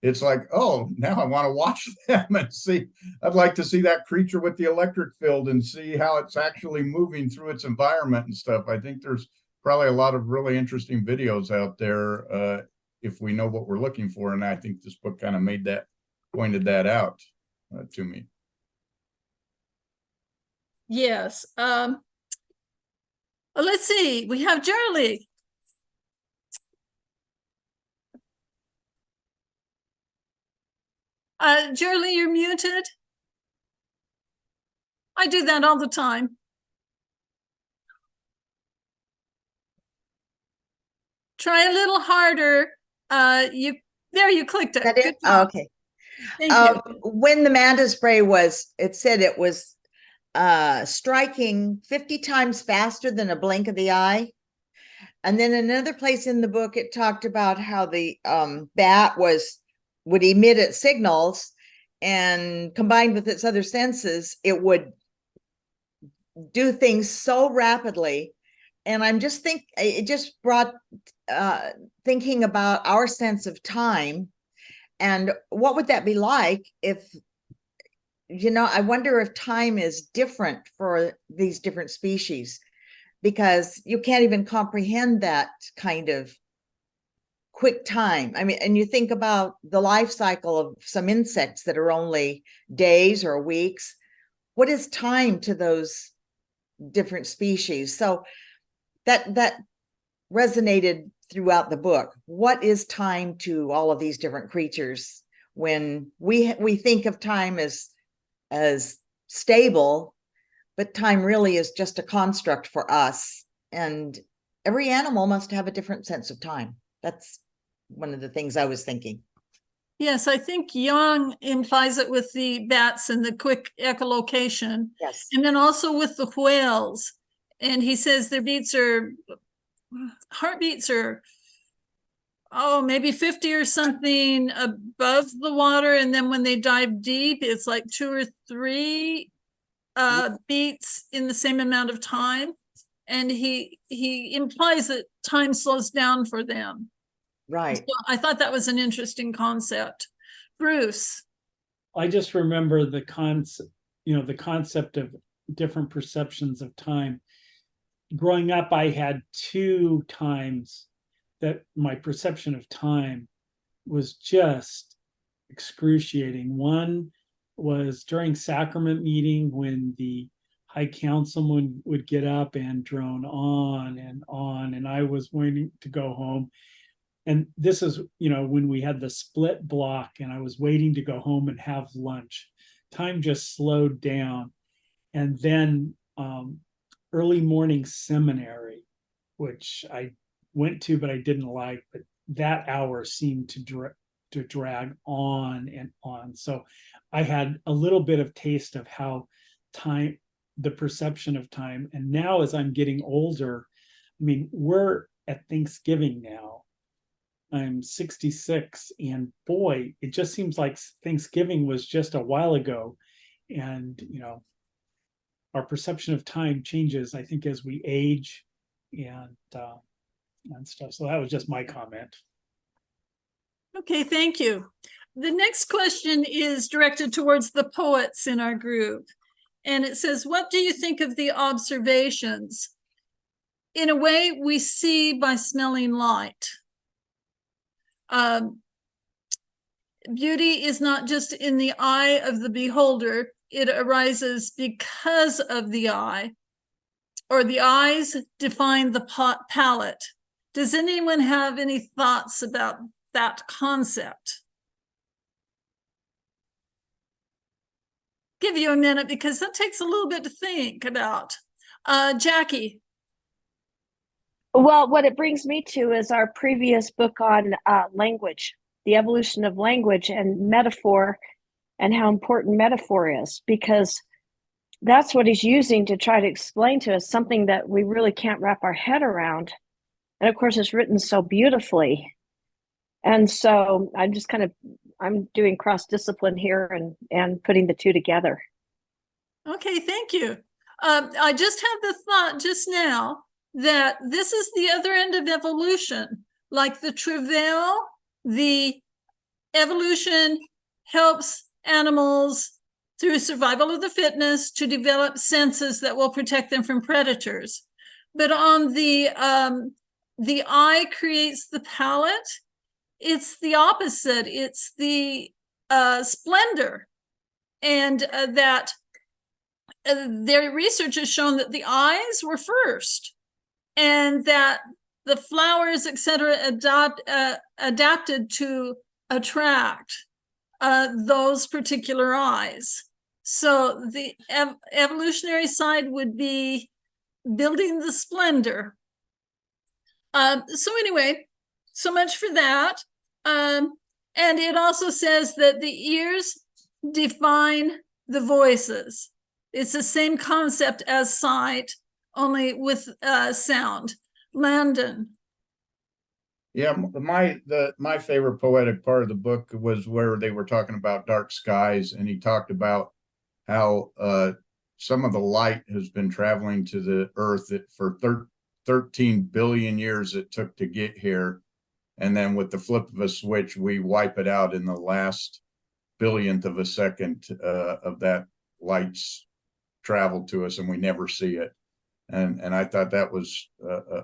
it's like, oh, now I want to watch them and see. I'd like to see that creature with the electric field and see how it's actually moving through its environment and stuff. I think there's probably a lot of really interesting videos out there if we know what we're looking for. And I think this book kind of pointed that out to me.
Yes. Let's see. We have Charlie. Charlie, you're muted. I do that all the time. Try a little harder. You clicked it. Good job.
Okay.
Thank you.
When the manta spray it said it was striking 50 times faster than a blink of the eye. And then another place in the book, it talked about how the bat would emit its signals, and combined with its other senses, it would do things so rapidly. And it just brought thinking about our sense of time, and what would that be like if, I wonder if time is different for these different species, because you can't even comprehend that kind of quick time. I mean, and you think about the life cycle of some insects that are only days or weeks. What is time to those different species? So that resonated throughout the book. What is time to all of these different creatures when we think of time as stable, but time really is just a construct for us. And every animal must have a different sense of time. That's one of the things I was thinking.
Yes, I think Yong implies it with the bats and the quick echolocation.
Yes.
And then also with the whales. And he says their heartbeats are, maybe 50 or something above the water. And then when they dive deep, it's like 2 or 3 beats in the same amount of time. And he implies that time slows down for them.
Right.
So I thought that was an interesting concept. Bruce.
I just remember the concept of different perceptions of time. Growing up, I had 2 times that my perception of time was just excruciating. One was during sacrament meeting, when the high councilman would get up and drone on, and I was waiting to go home. And this is, when we had the split block and I was waiting to go home and have lunch. Time just slowed down. And then early morning seminary, which I went to, but I didn't like, but that hour seemed to drag on and on. So I had a little bit of taste of how time, the perception of time. And now as I'm getting older, I mean, we're at Thanksgiving now. I'm 66, and boy, it just seems like Thanksgiving was just a while ago. And, our perception of time changes, I think, as we age and stuff. So that was just my comment.
Okay, thank you. The next question is directed towards the poets in our group. And it says, what do you think of the observations? In a way, we see by smelling light. Beauty is not just in the eye of the beholder. It arises because of the eye, or the eyes define the palette. Does anyone have any thoughts about that concept? Give you a minute because that takes a little bit to think about. Jackie.
Well, what it brings me to is our previous book on language, the evolution of language and metaphor, and how important metaphor is, because that's what he's using to try to explain to us something that we really can't wrap our head around. And of course, it's written so beautifully. And so I'm doing cross discipline here and putting the two together.
Okay, thank you. I just had the thought just now that this is the other end of evolution. Like the travail, the evolution helps animals through survival of the fittest to develop senses that will protect them from predators. But on the eye creates the palate. It's the opposite. It's the splendor, and that their research has shown that the eyes were first, and that the flowers, etc., adapted to attract those particular eyes. So the evolutionary side would be building the splendor. So anyway, so much for that. And it also says that the ears define the voices. It's the same concept as sight, only with sound. Landon.
Yeah, my favorite poetic part of the book was where they were talking about dark skies, and he talked about how some of the light has been traveling to the earth for 13 billion years it took to get here. And then with the flip of a switch, we wipe it out in the last billionth of a second of that light's travel to us, and we never see it. And I thought that was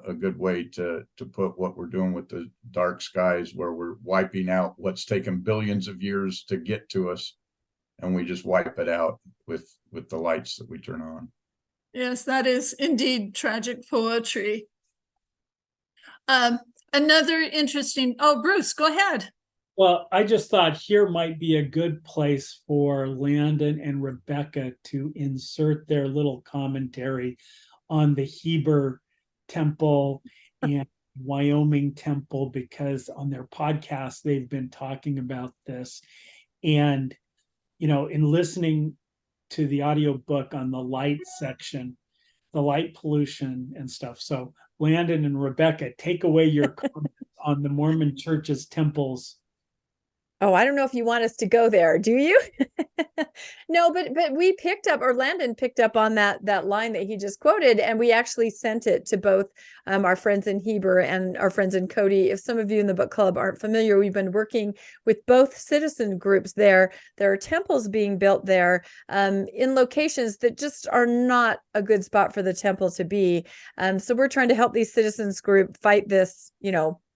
a good way to put what we're doing with the dark skies, where we're wiping out what's taken billions of years to get to us, and we just wipe it out with the lights that we turn on.
Yes, that is indeed tragic poetry. Another interesting, Bruce, go ahead.
Well, I just thought here might be a good place for Landon and Rebecca to insert their little commentary on the Heber Temple and Wyoming Temple, because on their podcast, they've been talking about this. And, you know, in listening to the audiobook on the light section, the light pollution and stuff. So Landon and Rebecca, take away your comments on the Mormon Church's temples.
Oh, I don't know if you want us to go there, do you? No, but we picked up, or Landon picked up on that line that he just quoted, and we actually sent it to both our friends in Heber and our friends in Cody. If some of you in the book club aren't familiar, we've been working with both citizen groups there. There are temples being built there in locations that just are not a good spot for the temple to be. So we're trying to help these citizens group fight this,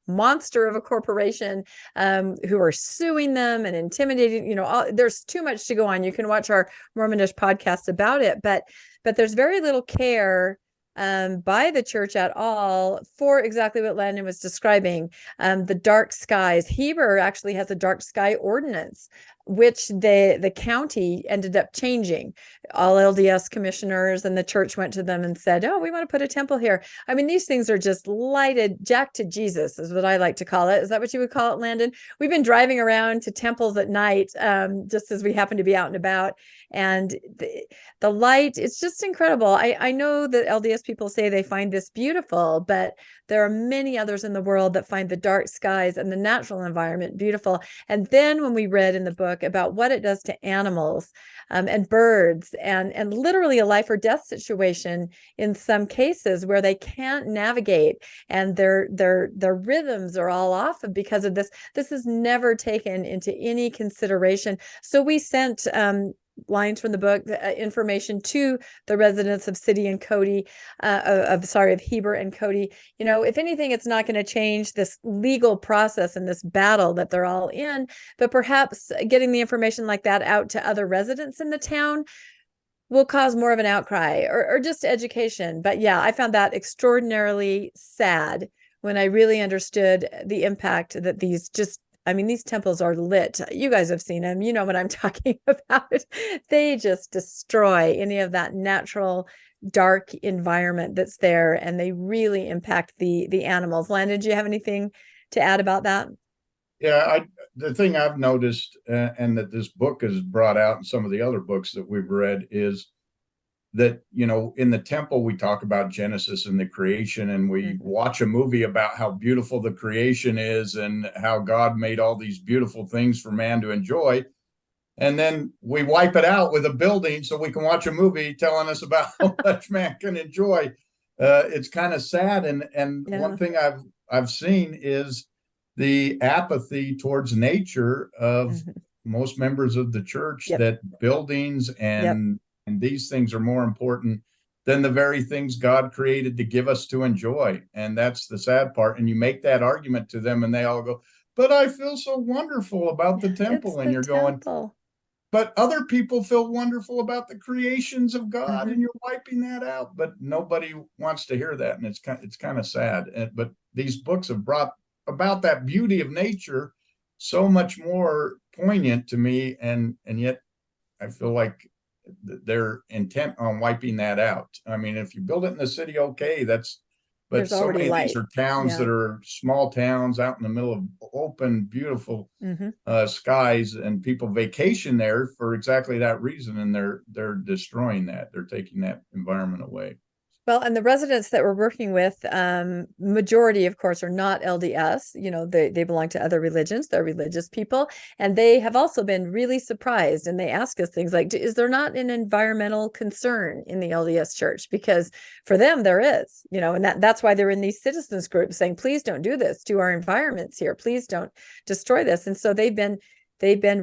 monster of a corporation who are suing them and intimidating. There's too much to go on. You can watch our Mormonish podcast about it, but there's very little care by the church at all for exactly what Landon was describing, the dark skies. Heber actually has a dark sky ordinance, which the county ended up changing. All LDS commissioners and the church went to them and said, "Oh, we want to put a temple here." I mean, these things are just lighted jack to Jesus, is what I like to call it. Is that what you would call it, Landon? We've been driving around to temples at night, just as we happen to be out and about. And the light, it's just incredible. I know that LDS people say they find this beautiful, but there are many others in the world that find the dark skies and the natural environment beautiful. And then when we read in the book about what it does to animals and birds, and literally a life or death situation in some cases where they can't navigate and their rhythms are all off because of this. This is never taken into any consideration. So we sent lines from the book, information to the residents of City and Cody, of Heber and Cody. If anything, it's not going to change this legal process and this battle that they're all in, but perhaps getting the information like that out to other residents in the town will cause more of an outcry or just education. But yeah, I found that extraordinarily sad when I really understood the impact that these just I mean, these temples are lit. You guys have seen them. You know what I'm talking about. They just destroy any of that natural dark environment that's there, and they really impact the animals. Landon, did you have anything to add about that?
Yeah, the thing I've noticed, and that this book has brought out in some of the other books that we've read, is that, you know, in the temple we talk about Genesis and the creation, and we watch a movie about how beautiful the creation is and how God made all these beautiful things for man to enjoy. And then we wipe it out with a building so we can watch a movie telling us about how much man can enjoy. It's kind of sad. And one thing I've seen is the apathy towards nature of most members of the church, that buildings and these things are more important than the very things God created to give us to enjoy. And that's the sad part. And you make that argument to them and they all go, but I feel so wonderful about the temple. And you're going, but other people feel wonderful about the creations of God, and you're wiping that out. But nobody wants to hear that, and it's kind of sad. But these books have brought about that beauty of nature so much more poignant to me, and yet I feel like they're intent on wiping that out. I mean, if you build it in the city, okay, but
there's
so many of
light.
these are towns that are small towns out in the middle of open, beautiful skies, and people vacation there for exactly that reason. And they're destroying that. They're taking that environment away.
Well, and the residents that we're working with, majority, of course, are not LDS. You know, they belong to other religions. They're religious people. And they have also been really surprised. And they ask us things like, is there not an environmental concern in the LDS church? Because for them, there is, you know, and that's why they're in these citizens groups saying, please don't do this to our environments here. Please don't destroy this. And so they've been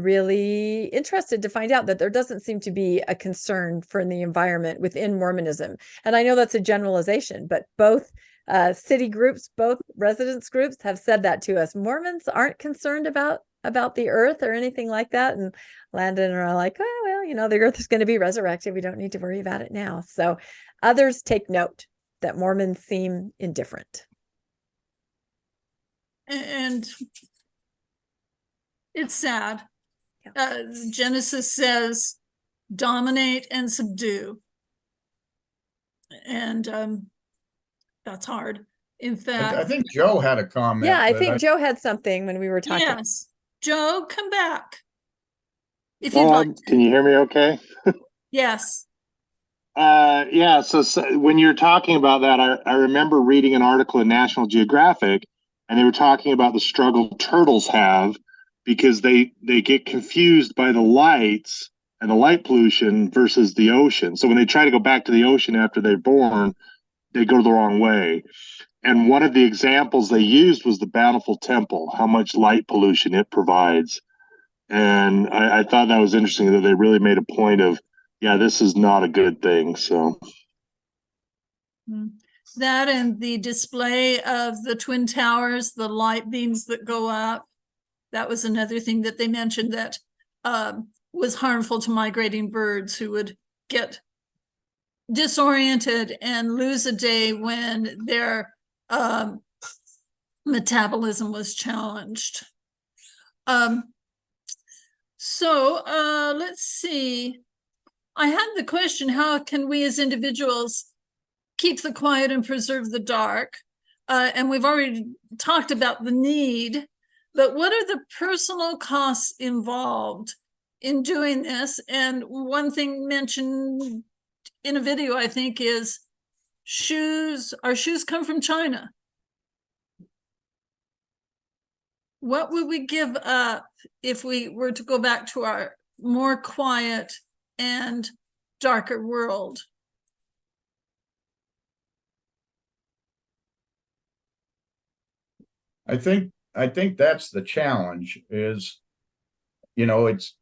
really interested to find out that there doesn't seem to be a concern for the environment within Mormonism. And I know that's a generalization, but both city groups, both residents groups have said that to us. Mormons aren't concerned about the earth or anything like that. And Landon and I are like, oh, well, you know, the earth is going to be resurrected. We don't need to worry about it now. So others take note that Mormons seem indifferent.
And it's sad. Genesis says, dominate and subdue. And that's hard. In fact,
I think Joe had a comment.
Yeah, I think Joe had something when we were talking.
Yes. Joe, come back. If you'd like to.
Can you hear me okay?
Yes.
Yeah, so when you're talking about that, I remember reading an article in National Geographic, and they were talking about the struggle turtles have because they get confused by the lights and the light pollution versus the ocean. So when they try to go back to the ocean after they're born, they go the wrong way. And one of the examples they used was the Bountiful Temple, how much light pollution it provides. And I thought that was interesting that they really made a point of, yeah, this is not a good thing. So
that and the display of the Twin Towers, the light beams that go up, that was another thing that they mentioned that was harmful to migrating birds who would get disoriented and lose a day when their metabolism was challenged. So let's see. I had the question, how can we as individuals keep the quiet and preserve the dark? And we've already talked about the need, but what are the personal costs involved in doing this? And one thing mentioned in a video, I think, is shoes. Our shoes come from China. What would we give up if we were to go back to our more quiet and darker world?
I think that's the challenge is, you know, it's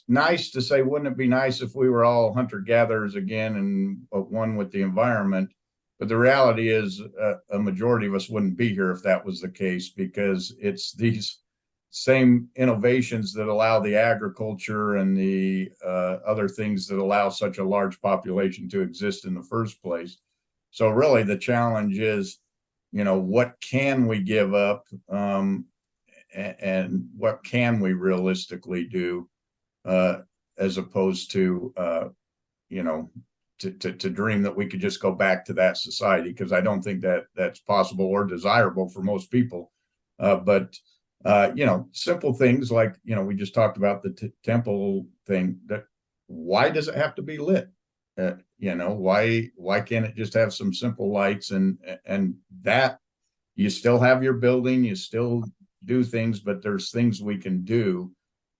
nice to say, wouldn't it be nice if we were all hunter-gatherers again and one with the environment? But the reality is a majority of us wouldn't be here if that was the case, because it's these same innovations that allow the agriculture and the other things that allow such a large population to exist in the first place. So really the challenge is, you know, what can we give up? and what can we realistically do, as opposed to to dream that we could just go back to that society, because I don't think that that's possible or desirable for most people. But simple things like, we just talked about the temple thing, that why does it have to be lit? Why can't it just have some simple lights, and that you still have your building, you still do things, but there's things we can do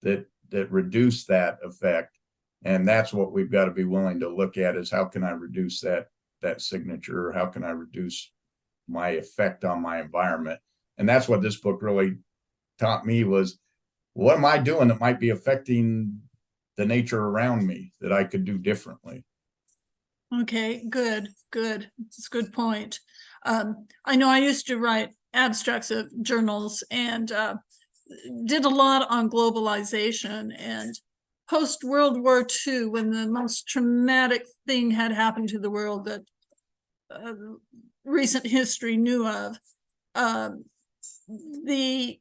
that reduce that effect. And that's what we've got to be willing to look at, is how can I reduce that signature, or how can I reduce my effect on my environment? And that's what this book really taught me, was what am I doing that might be affecting the nature around me that I could do differently?
Okay, good. It's a good point. I know I used to write abstracts of journals and did a lot on globalization, and post-World War II, when the most traumatic thing had happened to the world that recent history knew of, the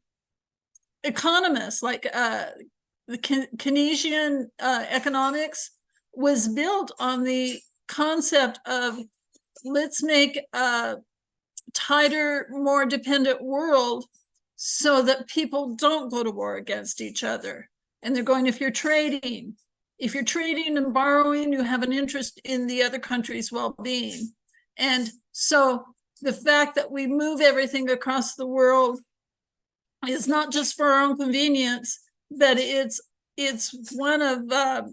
economists, like the Keynesian economics, was built on the concept of, let's make a tighter, more dependent world so that people don't go to war against each other. And they're going, if you're trading and borrowing, you have an interest in the other country's well-being. And so the fact that we move everything across the world is not just for our own convenience, but it's one of,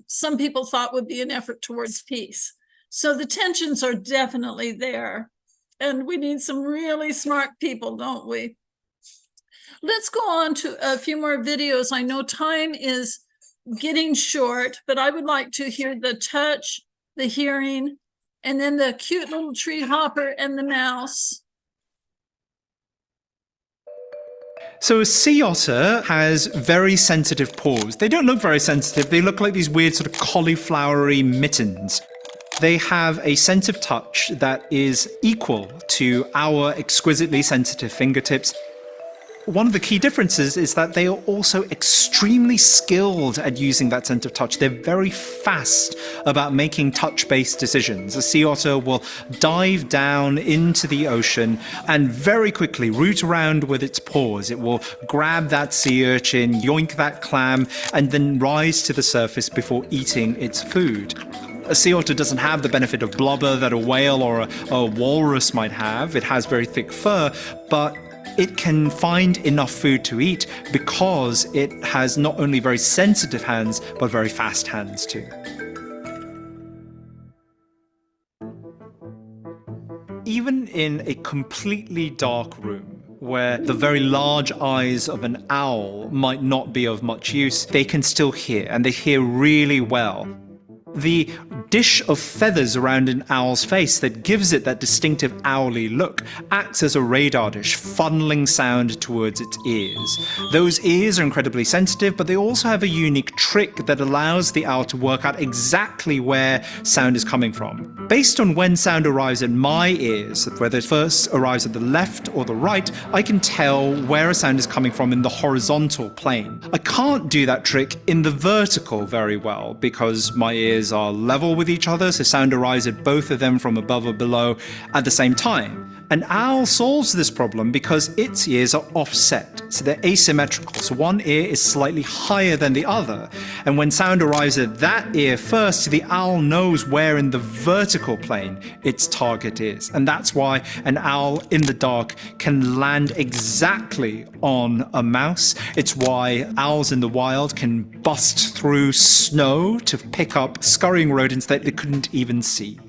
some people thought would be an effort towards peace. So the tensions are definitely there. And we need some really smart people, don't we? Let's go on to a few more videos. I know time is getting short, but I would like to hear the touch, the hearing, and then the cute little tree hopper and the mouse.
So a sea otter has very sensitive paws. They don't look very sensitive. They look like these weird sort of cauliflowery mittens. They have a sense of touch that is equal to our exquisitely sensitive fingertips. One of the key differences is that they are also extremely skilled at using that sense of touch. They're very fast about making touch-based decisions. A sea otter will dive down into the ocean and very quickly root around with its paws. It will grab that sea urchin, yoink that clam, and then rise to the surface before eating its food. A sea otter doesn't have the benefit of blubber that a whale or a walrus might have. It has very thick fur, but it can find enough food to eat because it has not only very sensitive hands, but very fast hands too. Even in a completely dark room, where the very large eyes of an owl might not be of much use, they can still hear, and they hear really well. The dish of feathers around an owl's face that gives it that distinctive owly look acts as a radar dish, funneling sound towards its ears. Those ears are incredibly sensitive, but they also have a unique trick that allows the owl to work out exactly where sound is coming from. Based on when sound arrives at my ears, whether it first arrives at the left or the right, I can tell where a sound is coming from in the horizontal plane. I can't do that trick in the vertical very well because my ears are level with each other, so sound arrives at both of them from above or below at the same time. An owl solves this problem because its ears are offset, so they're asymmetrical. So one ear is slightly higher than the other, and when sound arrives at that ear first, the owl knows where in the vertical plane its target is. And that's why an owl in the dark can land exactly on a mouse. It's why owls in the wild can bust through snow to pick up scurrying rodents that they couldn't even see.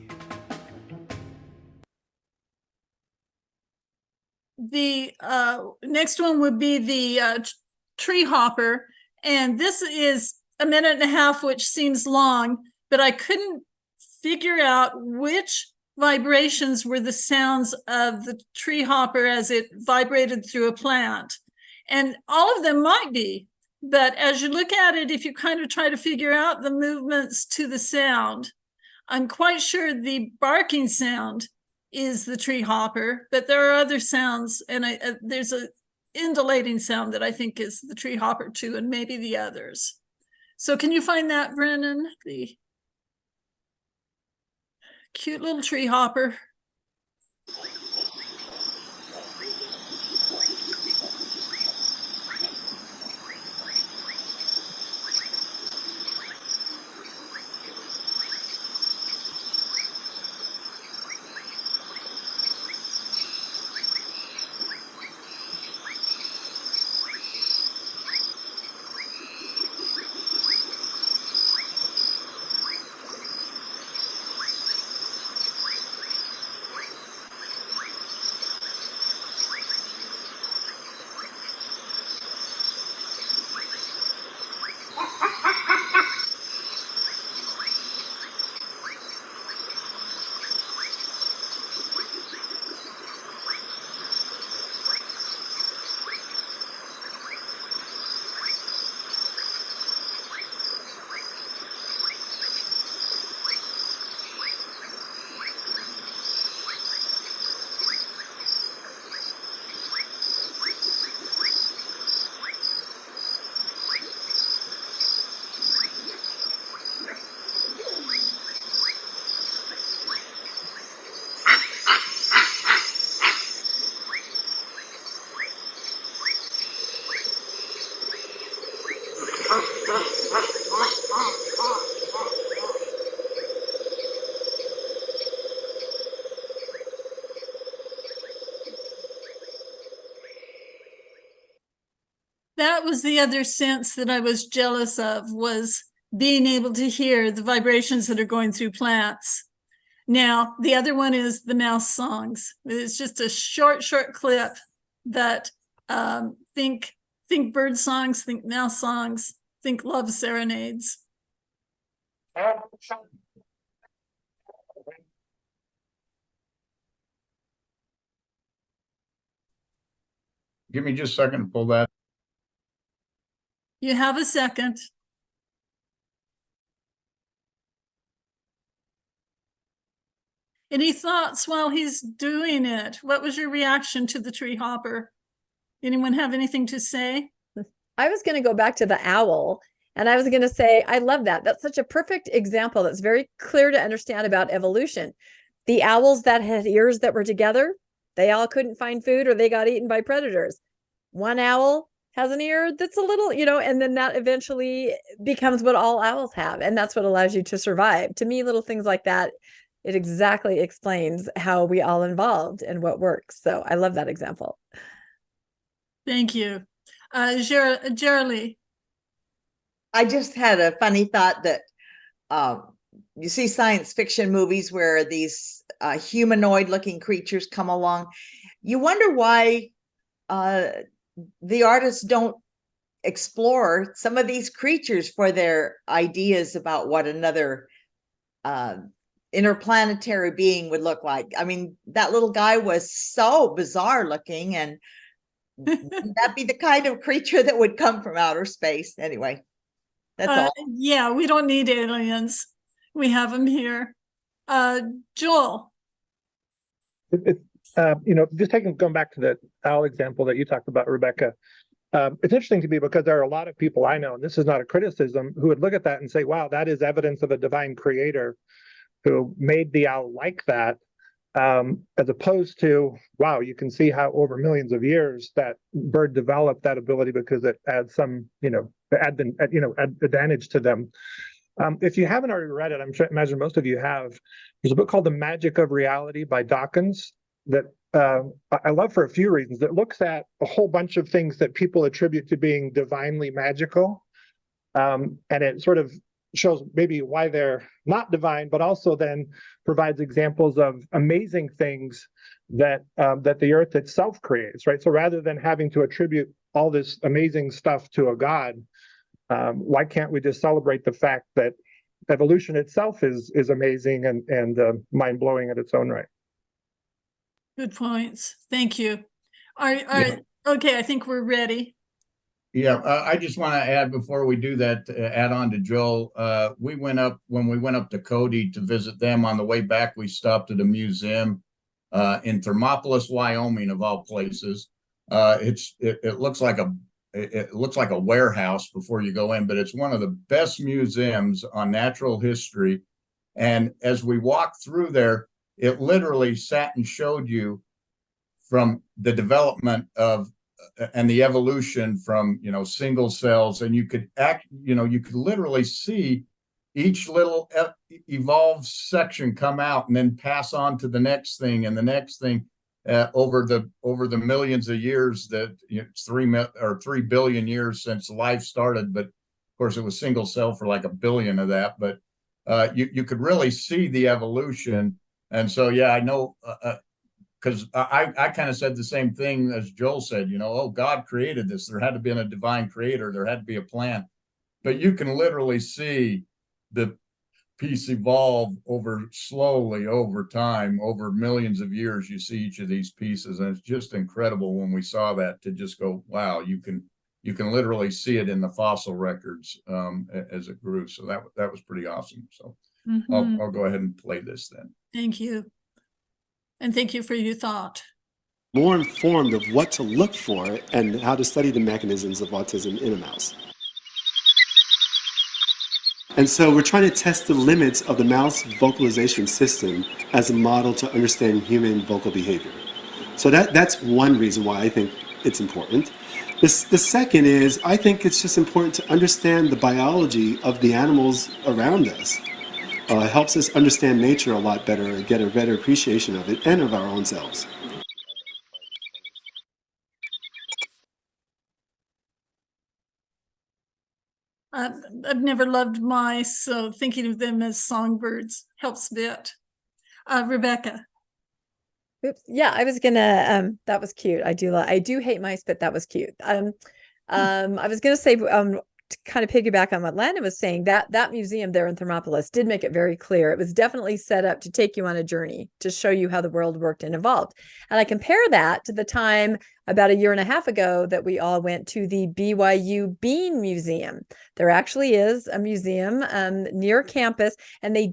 The next one would be the tree hopper, and this is a minute and a half, which seems long, but I couldn't figure out which vibrations were the sounds of the tree hopper as it vibrated through a plant. And all of them might be, but as you look at it, if you kind of try to figure out the movements to the sound, I'm quite sure the barking sound is the tree hopper, but there are other sounds, and there's a undulating sound that I think is the tree hopper too, and maybe the others. So can you find that, Brennan? The cute little tree hopper. That was the other sense that I was jealous of, was being able to hear the vibrations that are going through plants. Now, the other one is the mouse songs. It's just a short clip that think bird songs, think mouse songs, think love serenades.
Give me just a second to pull that.
You have a second. Any thoughts while he's doing it? What was your reaction to the tree hopper? Anyone have anything to say?
I was going to go back to the owl, and I was going to say, I love that. That's such a perfect example that's very clear to understand about evolution. The owls that had ears that were together, they all couldn't find food or they got eaten by predators. One owl has an ear that's a little, and then that eventually becomes what all owls have. And that's what allows you to survive. To me, little things like that, it exactly explains how we all evolved and what works. So I love that example.
Thank you. Geraldine.
I just had a funny thought that you see science fiction movies where these humanoid looking creatures come along. You wonder why the artists don't explore some of these creatures for their ideas about what another interplanetary being would look like. I mean, that little guy was so bizarre looking, and would that be the kind of creature that would come from outer space? Anyway, that's all.
Yeah, we don't need aliens. We have them here. Joel.
Just going back to the owl example that you talked about, Rebecca, it's interesting to me because there are a lot of people I know, and this is not a criticism, who would look at that and say, wow, that is evidence of a divine creator who made the owl like that, as opposed to, wow, you can see how over millions of years that bird developed that ability because it adds some, advantage to them. If you haven't already read it, imagine most of you have. There's a book called The Magic of Reality by Dawkins that I love for a few reasons. It looks at a whole bunch of things that people attribute to being divinely magical, and it sort of shows maybe why they're not divine, but also then provides examples of amazing things that the earth itself creates, right? So rather than having to attribute all this amazing stuff to a god, why can't we just celebrate the fact that evolution itself is amazing and mind-blowing in its own right?
Good points. Thank you. Okay, I think we're ready.
Yeah, I just want to add before we do that, add on to Joel. When we went up to Cody to visit them, on the way back, we stopped at a museum in Thermopolis, Wyoming, of all places. It looks like a warehouse before you go in, but it's one of the best museums on natural history. And as we walked through there, it literally sat and showed you from the development of and the evolution from, single cells, and you could literally see each little evolved section come out and then pass on to the next thing and the next thing over the millions of years that 3 billion years since life started. But of course, it was single cell for like 1 billion of that. But you could really see the evolution. And so, yeah, I know. Because I kind of said the same thing as Joel said, oh, God created this. There had to be a divine creator. There had to be a plan. But you can literally see the piece evolve slowly over time, over millions of years. You see each of these pieces, and it's just incredible when we saw that to just go, wow, you can literally see it in the fossil records as it grew. So that was pretty awesome. So I'll go ahead and play this then.
Thank you. And thank you for your thought.
More informed of what to look for and how to study the mechanisms of autism in a mouse. And so we're trying to test the limits of the mouse vocalization system as a model to understand human vocal behavior. So that's one reason why I think it's important. The second is, I think it's just important to understand the biology of the animals around us. It helps us understand nature a lot better and get a better appreciation of it and of our own selves.
I've never loved mice, so thinking of them as songbirds helps a bit. Rebecca.
Oops. Yeah, I was gonna. That was cute. I do hate mice, but that was cute. I was gonna say, to kind of piggyback on what Landon was saying, that museum there in Thermopolis did make it very clear. It was definitely set up to take you on a journey to show you how the world worked and evolved. And I compare that to the time about 1.5 years ago that we all went to the BYU Bean Museum. There actually is a museum near campus, and they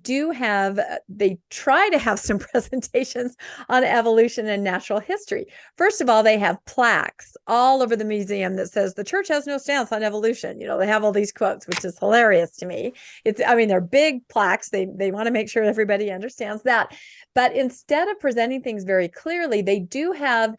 try to have some presentations on evolution and natural history. First of all, they have plaques all over the museum that says the church has no stance on evolution. They have all these quotes, which is hilarious to me. They're big plaques. They want to make sure everybody understands that. But instead of presenting things very clearly, they do have,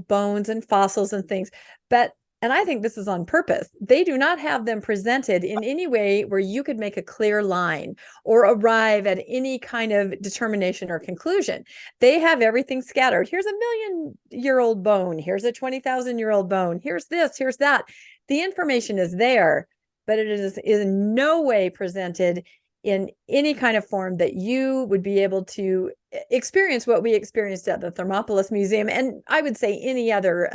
bones and fossils and things. And I think this is on purpose. They do not have them presented in any way where you could make a clear line or arrive at any kind of determination or conclusion. They have everything scattered. Here's a 1,000,000-year-old bone. Here's a 20,000-year-old bone. Here's this, here's that. The information is there, but it is in no way presented in any kind of form that you would be able to experience what we experienced at the Thermopolis Museum. And I would say any other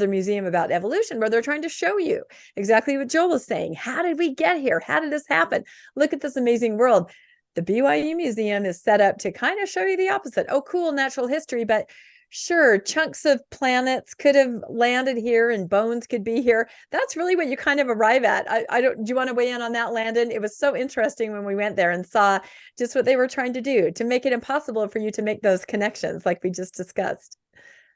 museum about evolution, where they're trying to show you exactly what Joel was saying. How did we get here? How did this happen? Look at this amazing world. The BYU Museum is set up to kind of show you the opposite. Oh, cool, natural history, but sure, chunks of planets could have landed here and bones could be here. That's really what you kind of arrive at. Do you want to weigh in on that, Landon? It was so interesting when we went there and saw just what they were trying to do to make it impossible for you to make those connections like we just discussed.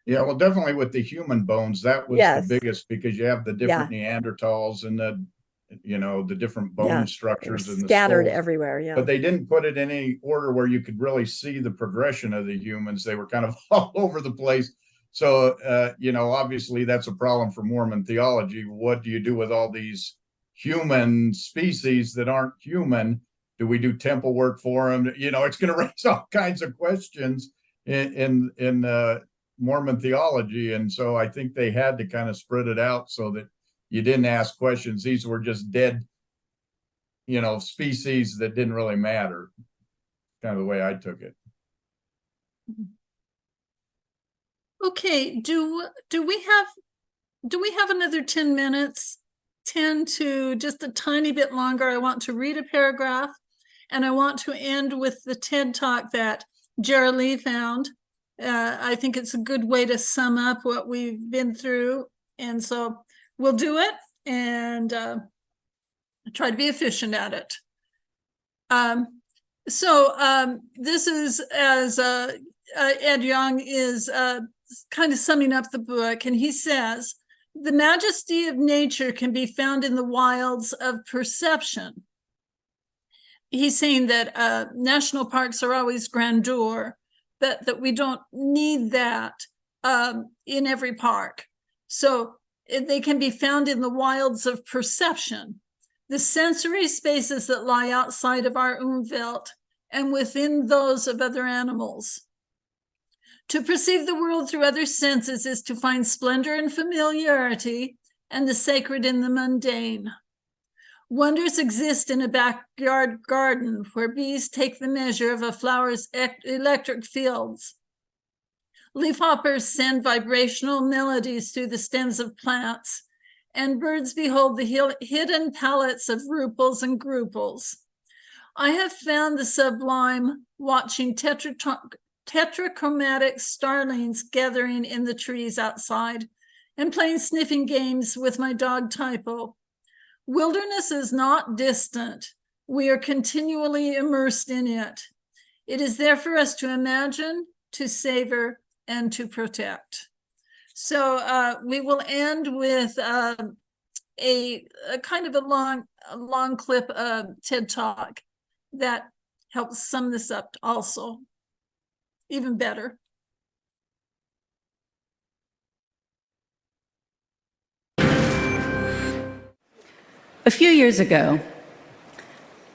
Yeah, well, definitely with the human bones, that was the biggest, because you have the different Neanderthals and the different bone structures and
scattered
the skulls
everywhere. Yeah,
but they didn't put it in any order where you could really see the progression of the humans. They were kind of all over the place. So obviously that's a problem for Mormon theology. What do you do with all these human species that aren't human? Do we do temple work for them? It's going to raise all kinds of questions in Mormon theology. And so I think they had to kind of spread it out so that you didn't ask questions. These were just dead, species that didn't really matter. Kind of the way I took it.
Okay, do we have another 10 minutes? 10 to just a tiny bit longer. I want to read a paragraph, and I want to end with the TED Talk that Jerry Lee found. I think it's a good way to sum up what we've been through. And so we'll do it and try to be efficient at it. This is, as Ed Yong is kind of summing up the book, and he says, the majesty of nature can be found in the wilds of perception. He's saying that national parks are always grandeur, but that we don't need that in every park. So they can be found in the wilds of perception, the sensory spaces that lie outside of our Umwelt and within those of other animals. To perceive the world through other senses is to find splendor and familiarity and the sacred in the mundane. Wonders exist in a backyard garden where bees take the measure of a flower's electric fields. Leafhoppers send vibrational melodies through the stems of plants, and birds behold the hidden palettes of rupels and grouples. I have found the sublime watching tetrachromatic starlings gathering in the trees outside and playing sniffing games with my dog Typo. Wilderness is not distant. We are continually immersed in it. It is there for us to imagine, to savor, and to protect. So we will end with a kind of a long clip of TED Talk that helps sum this up also, even better.
A few years ago,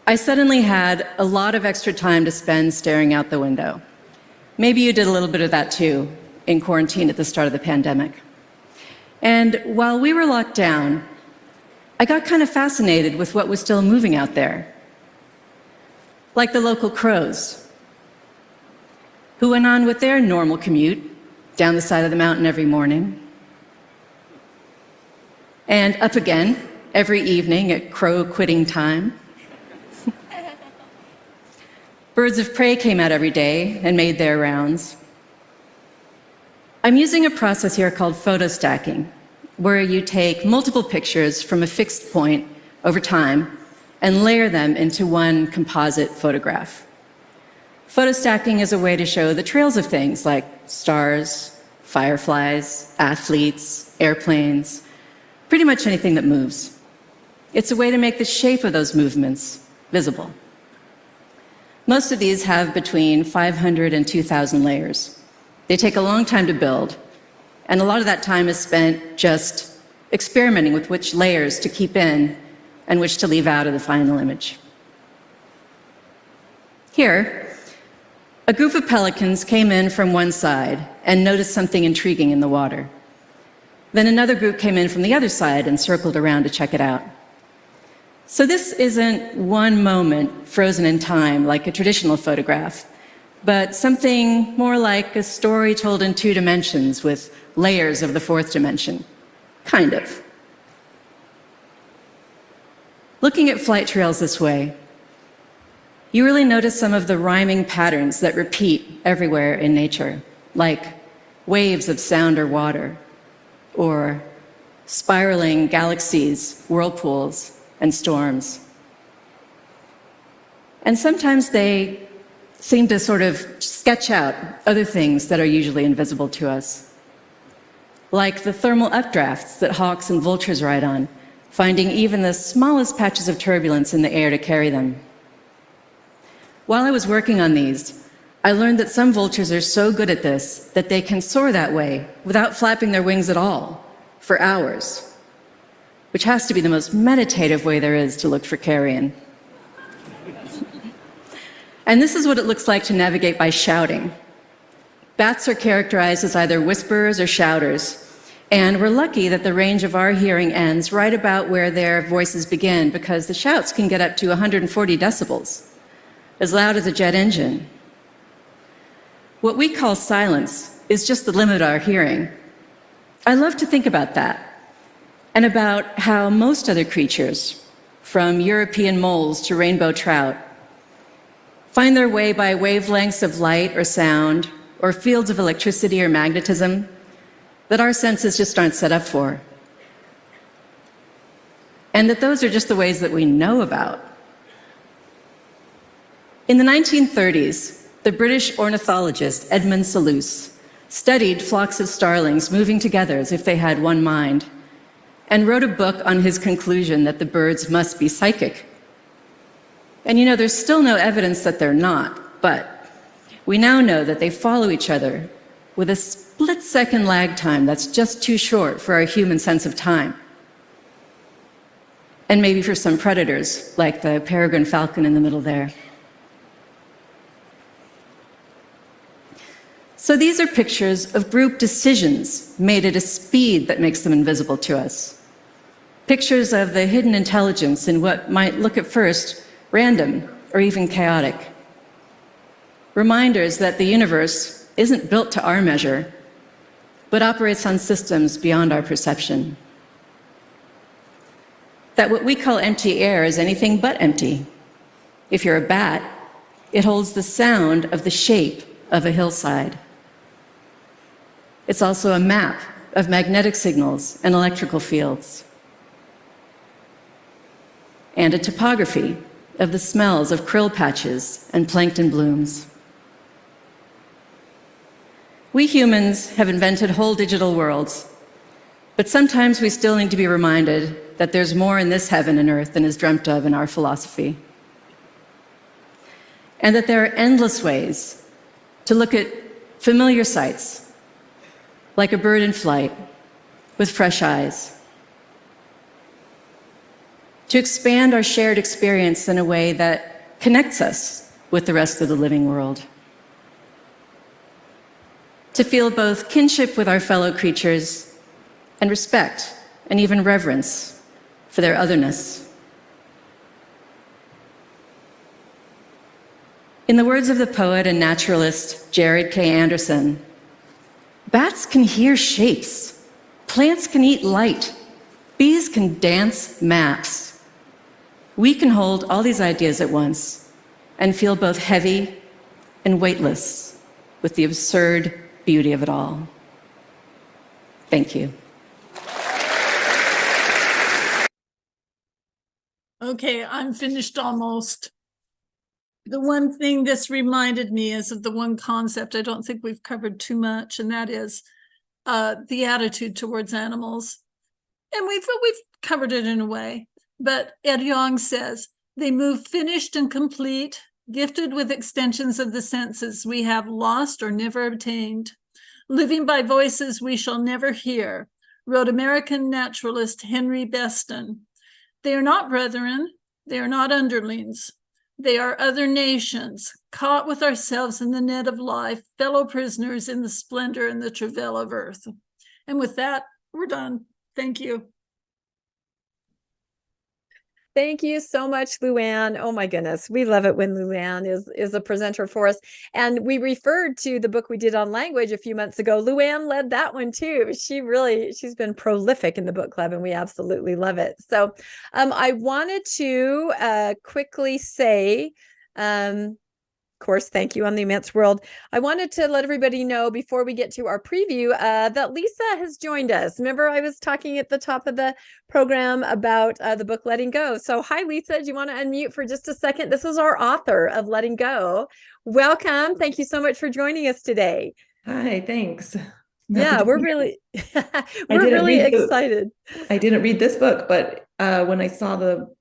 I suddenly had a lot of extra time to spend staring out the window. Maybe you did a little bit of that too, in quarantine at the start of the pandemic. And while we were locked down, I got kind of fascinated with what was still moving out there. Like the local crows, who went on with their normal commute down the side of the mountain every morning, and up again every evening at crow quitting time. Birds of prey came out every day and made their rounds. I'm using a process here called photo stacking, where you take multiple pictures from a fixed point over time and layer them into one composite photograph. Photo stacking is a way to show the trails of things like stars, fireflies, athletes, airplanes, pretty much anything that moves. It's a way to make the shape of those movements visible. Most of these have between 500 and 2,000 layers. They take a long time to build, and a lot of that time is spent just experimenting with which layers to keep in and which to leave out of the final image. Here, a group of pelicans came in from one side and noticed something intriguing in the water. Then another group came in from the other side and circled around to check it out. So this isn't one moment frozen in time like a traditional photograph, but something more like a story told in 2 dimensions with layers of the 4th dimension. Kind of. Looking at flight trails this way, you really notice some of the rhyming patterns that repeat everywhere in nature, like waves of sound or water, or spiraling galaxies, whirlpools, and storms. And sometimes they seem to sort of sketch out other things that are usually invisible to us, like the thermal updrafts that hawks and vultures ride on, finding even the smallest patches of turbulence in the air to carry them. While I was working on these, I learned that some vultures are so good at this that they can soar that way without flapping their wings at all for hours, which has to be the most meditative way there is to look for carrion. And this is what it looks like to navigate by shouting. Bats are characterized as either whisperers or shouters, and we're lucky that the range of our hearing ends right about where their voices begin, because the shouts can get up to 140 decibels, as loud as a jet engine. What we call silence is just the limit of our hearing. I love to think about that, and about how most other creatures, from European moles to rainbow trout, find their way by wavelengths of light or sound, or fields of electricity or magnetism that our senses just aren't set up for. And that those are just the ways that we know about. In the 1930s, the British ornithologist Edmund Selous studied flocks of starlings moving together as if they had one mind, and wrote a book on his conclusion that the birds must be psychic. And you know, there's still no evidence that they're not, but we now know that they follow each other with a split-second lag time that's just too short for our human sense of time. And maybe for some predators, like the peregrine falcon in the middle there. So these are pictures of group decisions made at a speed that makes them invisible to us. Pictures of the hidden intelligence in what might look at first random or even chaotic. Reminders that the universe isn't built to our measure, but operates on systems beyond our perception. That what we call empty air is anything but empty. If you're a bat, it holds the sound of the shape of a hillside. It's also a map of magnetic signals and electrical fields. And a topography of the smells of krill patches and plankton blooms. We humans have invented whole digital worlds, but sometimes we still need to be reminded that there's more in this heaven and earth than is dreamt of in our philosophy. And that there are endless ways to look at familiar sights, like a bird in flight, with fresh eyes. To expand our shared experience in a way that connects us with the rest of the living world. To feel both kinship with our fellow creatures and respect and even reverence for their otherness. In the words of the poet and naturalist Jared K. Anderson, bats can hear shapes, plants can eat light, bees can dance maps. We can hold all these ideas at once and feel both heavy and weightless with the absurd beauty of it all. Thank you.
Okay, I'm finished almost. The one thing this reminded me is of the one concept I don't think we've covered too much, and that is the attitude towards animals. And we've covered it in a way, but Ed Yong says, they move finished and complete, gifted with extensions of the senses we have lost or never obtained, living by voices we shall never hear, wrote American naturalist Henry Beston. They are not brethren, they are not underlings. They are other nations, caught with ourselves in the net of life, fellow prisoners in the splendor and the travail of earth. And with that, we're done. Thank you.
Thank you so much, Louanne. Oh my goodness. We love it when Louanne is a presenter for us. And we referred to the book we did on language a few months ago. Louanne led that one too. She's been prolific in the book club and we absolutely love it. So I wanted to quickly say, of course, thank you on the immense world. I wanted to let everybody know before we get to our preview that Lisa has joined us. Remember, I was talking at the top of the program about the book Letting Go. So hi, Lisa. Do you want to unmute for just a second? This is our author of Letting Go. Welcome. Thank you so much for joining us today.
Hi, thanks.
Yeah, we're really, excited.
I didn't read this book, but when I saw the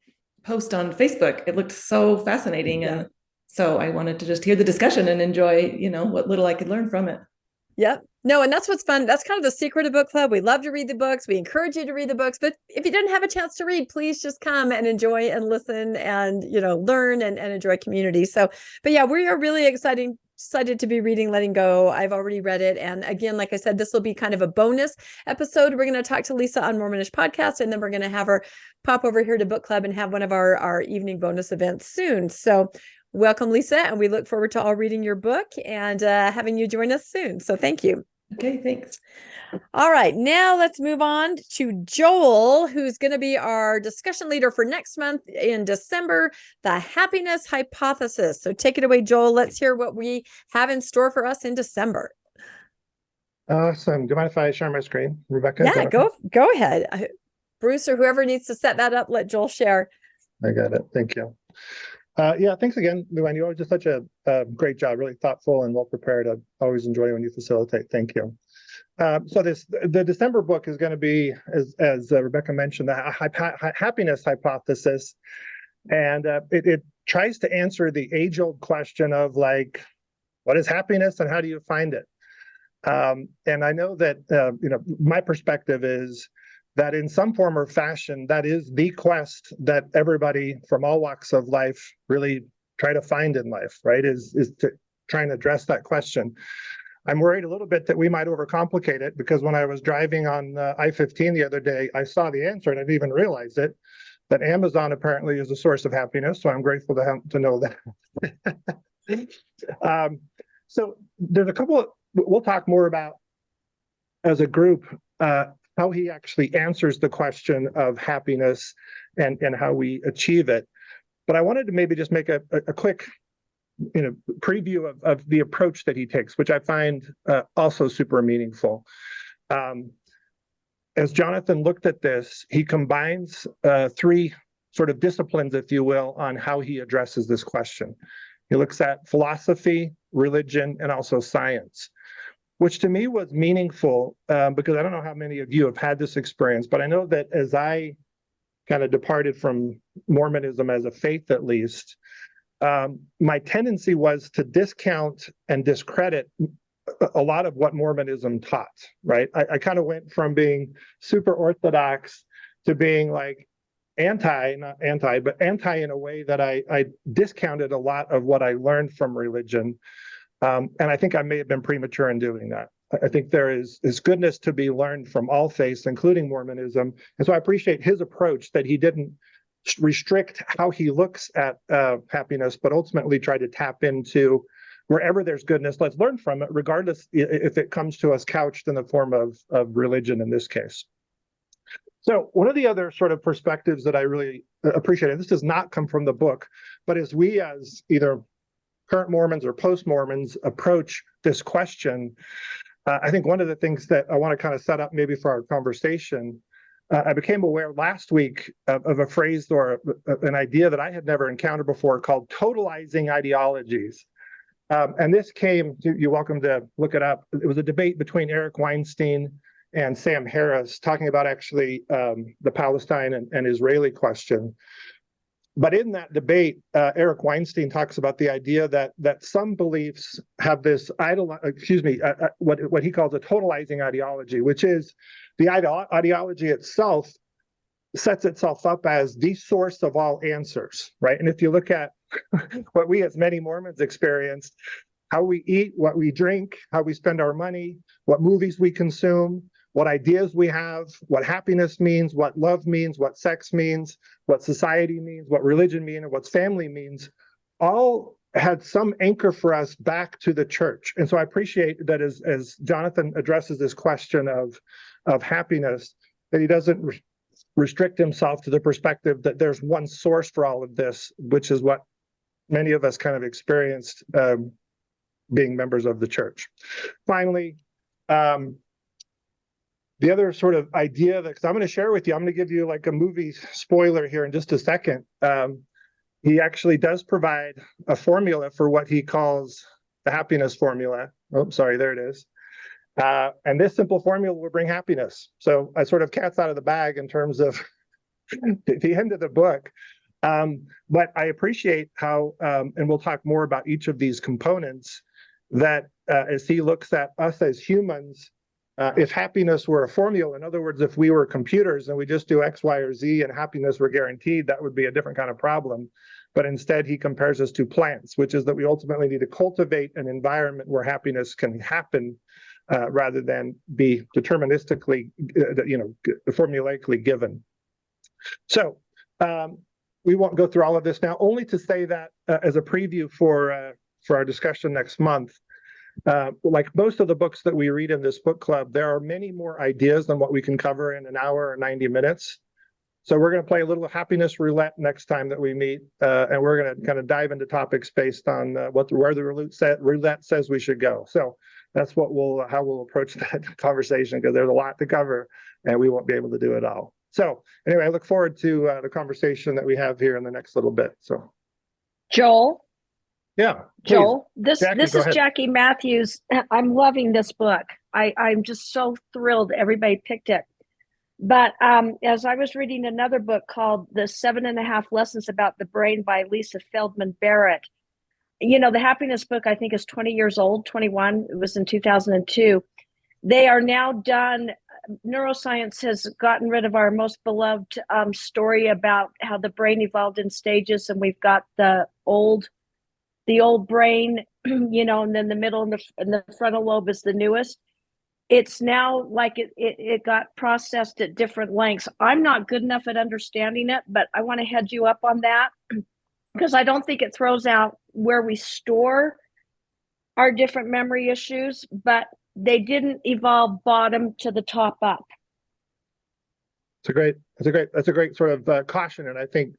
post on Facebook, it looked so fascinating.
Yeah.
And so I wanted to just hear the discussion and enjoy, what little I could learn from it.
Yep. No, and that's what's fun. That's kind of the secret of book club. We love to read the books. We encourage you to read the books. But if you didn't have a chance to read, please just come and enjoy and listen and, learn and enjoy community. So, but yeah, we are really excited to be reading Letting Go. I've already read it. And again, like I said, this will be kind of a bonus episode. We're going to talk to Lisa on Mormonish Podcast, and then we're going to have her pop over here to book club and have one of our evening bonus events soon. So welcome, Lisa, and we look forward to all reading your book and having you join us soon. So thank you.
Okay, thanks.
All right, now let's move on to Joel, who's going to be our discussion leader for next month in December, the happiness hypothesis. So take it away, Joel. Let's hear what we have in store for us in December.
Awesome. Do you mind if I share my screen, Rebecca?
Yeah, go ahead. Bruce or whoever needs to set that up, let Joel share.
I got it. Thank you. Yeah, thanks again, Louanne. You always do such a great job, really thoughtful and well prepared. I always enjoy when you facilitate. Thank you. So the December book is going to be, as Rebecca mentioned, the happiness hypothesis, and it tries to answer the age-old question of like, what is happiness and how do you find it? And I know that my perspective is that in some form or fashion, that is the quest that everybody from all walks of life really try to find in life, right? Is to try and address that question. I'm worried a little bit that we might overcomplicate it, because when I was driving on I-15 the other day, I saw the answer and I didn't even realize it, that Amazon apparently is a source of happiness. So I'm grateful to know that. So there's a couple, we'll talk more about as a group, how he actually answers the question of happiness and how we achieve it. But I wanted to maybe just make a quick preview of the approach that he takes, which I find also super meaningful. As Jonathan looked at this, he combines three sort of disciplines, if you will, on how he addresses this question. He looks at philosophy, religion, and also science, which to me was meaningful because I don't know how many of you have had this experience, but I know that as I kind of departed from Mormonism as a faith, at least, my tendency was to discount and discredit a lot of what Mormonism taught, right? I kind of went from being super orthodox to being like not anti, but anti in a way that I discounted a lot of what I learned from religion. And I think I may have been premature in doing that. I think there is goodness to be learned from all faiths, including Mormonism. And so I appreciate his approach, that he didn't restrict how he looks at happiness, but ultimately try to tap into wherever there's goodness, let's learn from it, regardless if it comes to us couched in the form of religion in this case. So one of the other sort of perspectives that I really appreciate, and this does not come from the book, but as we as either current Mormons or post-Mormons approach this question, I think one of the things that I want to kind of set up maybe for our conversation, I became aware last week of a phrase or an idea that I had never encountered before called totalizing ideologies. And this came, you're welcome to look it up. It was a debate between Eric Weinstein and Sam Harris talking about actually the Palestine and Israeli question. But in that debate, Eric Weinstein talks about the idea that some beliefs have this what he calls a totalizing ideology, which is the ideology itself sets itself up as the source of all answers, right? And if you look at what we as many Mormons experienced, how we eat, what we drink, how we spend our money, what movies we consume, what ideas we have, what happiness means, what love means, what sex means, what society means, what religion means, and what family means, all had some anchor for us back to the church. And so I appreciate that as Jonathan addresses this question of happiness, that he doesn't restrict himself to the perspective that there's one source for all of this, which is what many of us kind of experienced being members of the church. Finally, the other sort of idea that, because I'm going to share with you, I'm going to give you like a movie spoiler here in just a second. He actually does provide a formula for what he calls the happiness formula. Oh, sorry, there it is. And this simple formula will bring happiness. So I sort of cat's out of the bag in terms of the end of the book. But I appreciate how, and we'll talk more about each of these components, that as he looks at us as humans, if happiness were a formula, in other words, if we were computers and we just do X, Y, or Z and happiness were guaranteed, that would be a different kind of problem. But instead, he compares us to plants, which is that we ultimately need to cultivate an environment where happiness can happen rather than be deterministically, formulaically given. So we won't go through all of this now, only to say that as a preview for our discussion next month, like most of the books that we read in this book club, there are many more ideas than what we can cover in an hour or 90 minutes. So we're going to play a little happiness roulette next time that we meet, and we're going to kind of dive into topics based on where the roulette says we should go. So that's how we'll approach that conversation, because there's a lot to cover, and we won't be able to do it all. So anyway, I look forward to the conversation that we have here in the next little bit. So.
Joel,
Yeah, please.
Joel, this
Jackie,
this
go
is
ahead.
Jackie Matthews. I'm loving this book. I'm just so thrilled everybody picked it. But as I was reading another book called The 7.5 Lessons About the Brain by Lisa Feldman Barrett, you know, the happiness book I think is 20 years old, 21. It was in 2002. They are now done. Neuroscience has gotten rid of our most beloved story about how the brain evolved in stages, and we've got the old brain, you know, and then the middle and the frontal lobe is the newest. It's now like it got processed at different lengths. I'm not good enough at understanding it, but I want to head you up on that because I don't think it throws out where we store our different memory issues, but they didn't evolve bottom to the top up.
That's a great sort of caution. And I think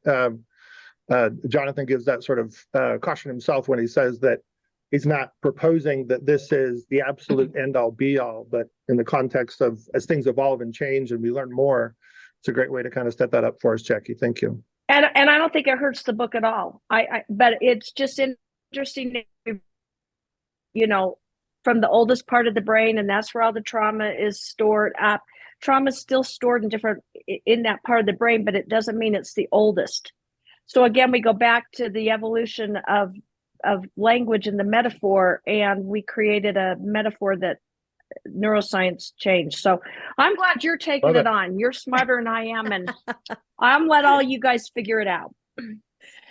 Jonathan gives that sort of caution himself when he says that he's not proposing that this is the absolute end all be all, but in the context of as things evolve and change and we learn more, it's a great way to kind of set that up for us, Jackie. Thank you.
And I don't think it hurts the book at all. But it's just interesting, you know, from the oldest part of the brain, and that's where all the trauma is stored up. Trauma is still stored in that part of the brain, but it doesn't mean it's the oldest. So again, we go back to the evolution of language and the metaphor, and we created a metaphor that neuroscience changed. So I'm glad you're taking it on. You're smarter than I am, and I'm let all you guys figure it out.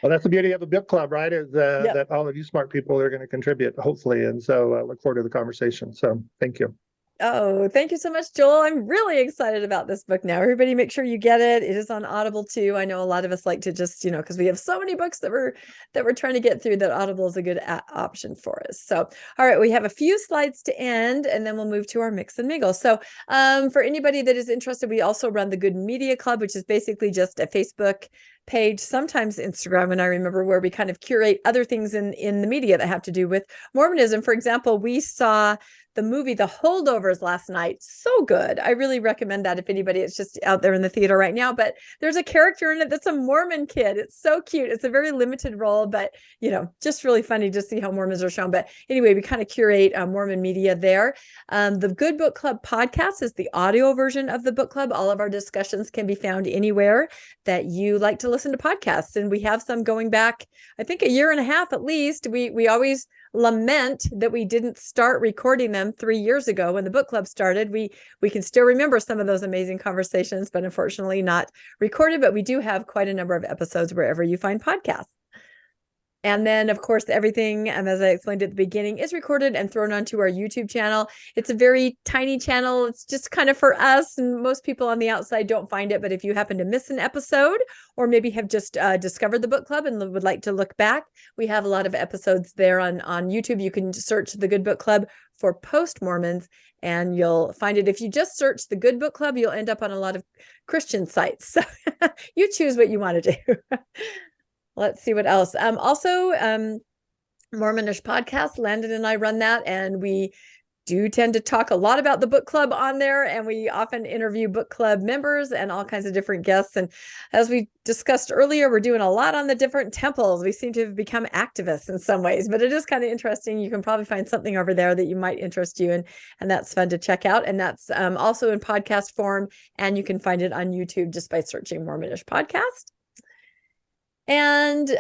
Well, that's the beauty of a book club, right? Is that all of you smart people are going to contribute, hopefully. And so look forward to the conversation. So thank you.
Oh, thank you so much, Joel. I'm really excited about this book now. Everybody make sure you get it. It is on Audible too. I know a lot of us like to just, you know, because we have so many books that we're trying to get through, that Audible is a good option for us. So, all right, we have a few slides to end, and then we'll move to our mix and mingle. So for anybody that is interested, we also run the Good Media Club, which is basically just a Facebook page, sometimes Instagram, and I remember, where we kind of curate other things in the media that have to do with Mormonism. For example, we saw the movie The Holdovers last night. So good. I really recommend that if anybody is just out there in the theater right now. But there's a character in it that's a Mormon kid. It's so cute. It's a very limited role, but, you know, just really funny to see how Mormons are shown. But anyway, we kind of curate Mormon media there. The Good Book Club podcast is the audio version of the book club. All of our discussions can be found anywhere that you like to listen to podcasts. And we have some going back, I think, a year and a half at least. We always lament that we didn't start recording them 3 years ago when the book club started. We can still remember some of those amazing conversations, but unfortunately not recorded. But we do have quite a number of episodes wherever you find podcasts. And then, of course, everything, as I explained at the beginning, is recorded and thrown onto our YouTube channel. It's a very tiny channel. It's just kind of for us, and most people on the outside don't find it. But if you happen to miss an episode, or maybe have just discovered the book club and would like to look back, we have a lot of episodes there on YouTube. You can search the Good Book Club for Post-Mormons, and you'll find it. If you just search the Good Book Club, you'll end up on a lot of Christian sites. So you choose what you want to do. Let's see what else. Also, Mormonish podcast. Landon and I run that, and we do tend to talk a lot about the book club on there, and we often interview book club members and all kinds of different guests. And as we discussed earlier, we're doing a lot on the different temples. We seem to have become activists in some ways, but it is kind of interesting. You can probably find something over there that you might interest you in, and that's fun to check out. And that's also in podcast form, and you can find it on YouTube just by searching Mormonish podcast. And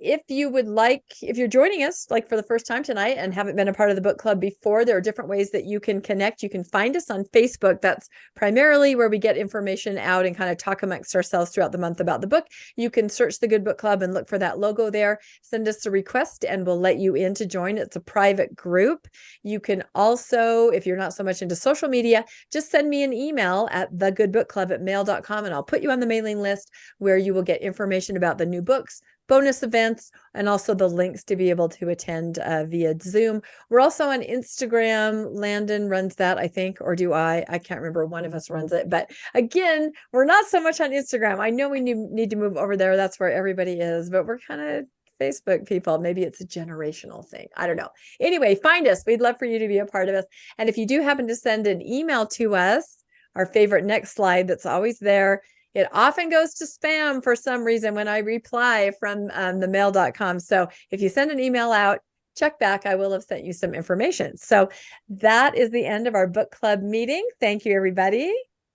if you're joining us like for the first time tonight and haven't been a part of the book club before, there are different ways that you can connect. You can find us on Facebook. That's primarily where we get information out and kind of talk amongst ourselves throughout the month about the book. You can search the Good Book Club and look for that logo there. Send us a request and we'll let you in to join. It's a private group. You can also, if you're not so much into social media, just send me an email at thegoodbookclub@mail.com, and I'll put you on the mailing list where you will get information about the new books, bonus events, and also the links to be able to attend via Zoom. We're also on Instagram. Landon runs that, I think, or do I? I can't remember. One of us runs it. But again, we're not so much on Instagram. I know we need to move over there. That's where everybody is, but we're kind of Facebook people. Maybe it's a generational thing. I don't know. Anyway, find us. We'd love for you to be a part of us. And if you do happen to send an email to us, our favorite next slide that's always there It often goes to spam for some reason when I reply from the mail.com. So if you send an email out, check back. I will have sent you some information. So that is the end of our book club meeting. Thank you, everybody.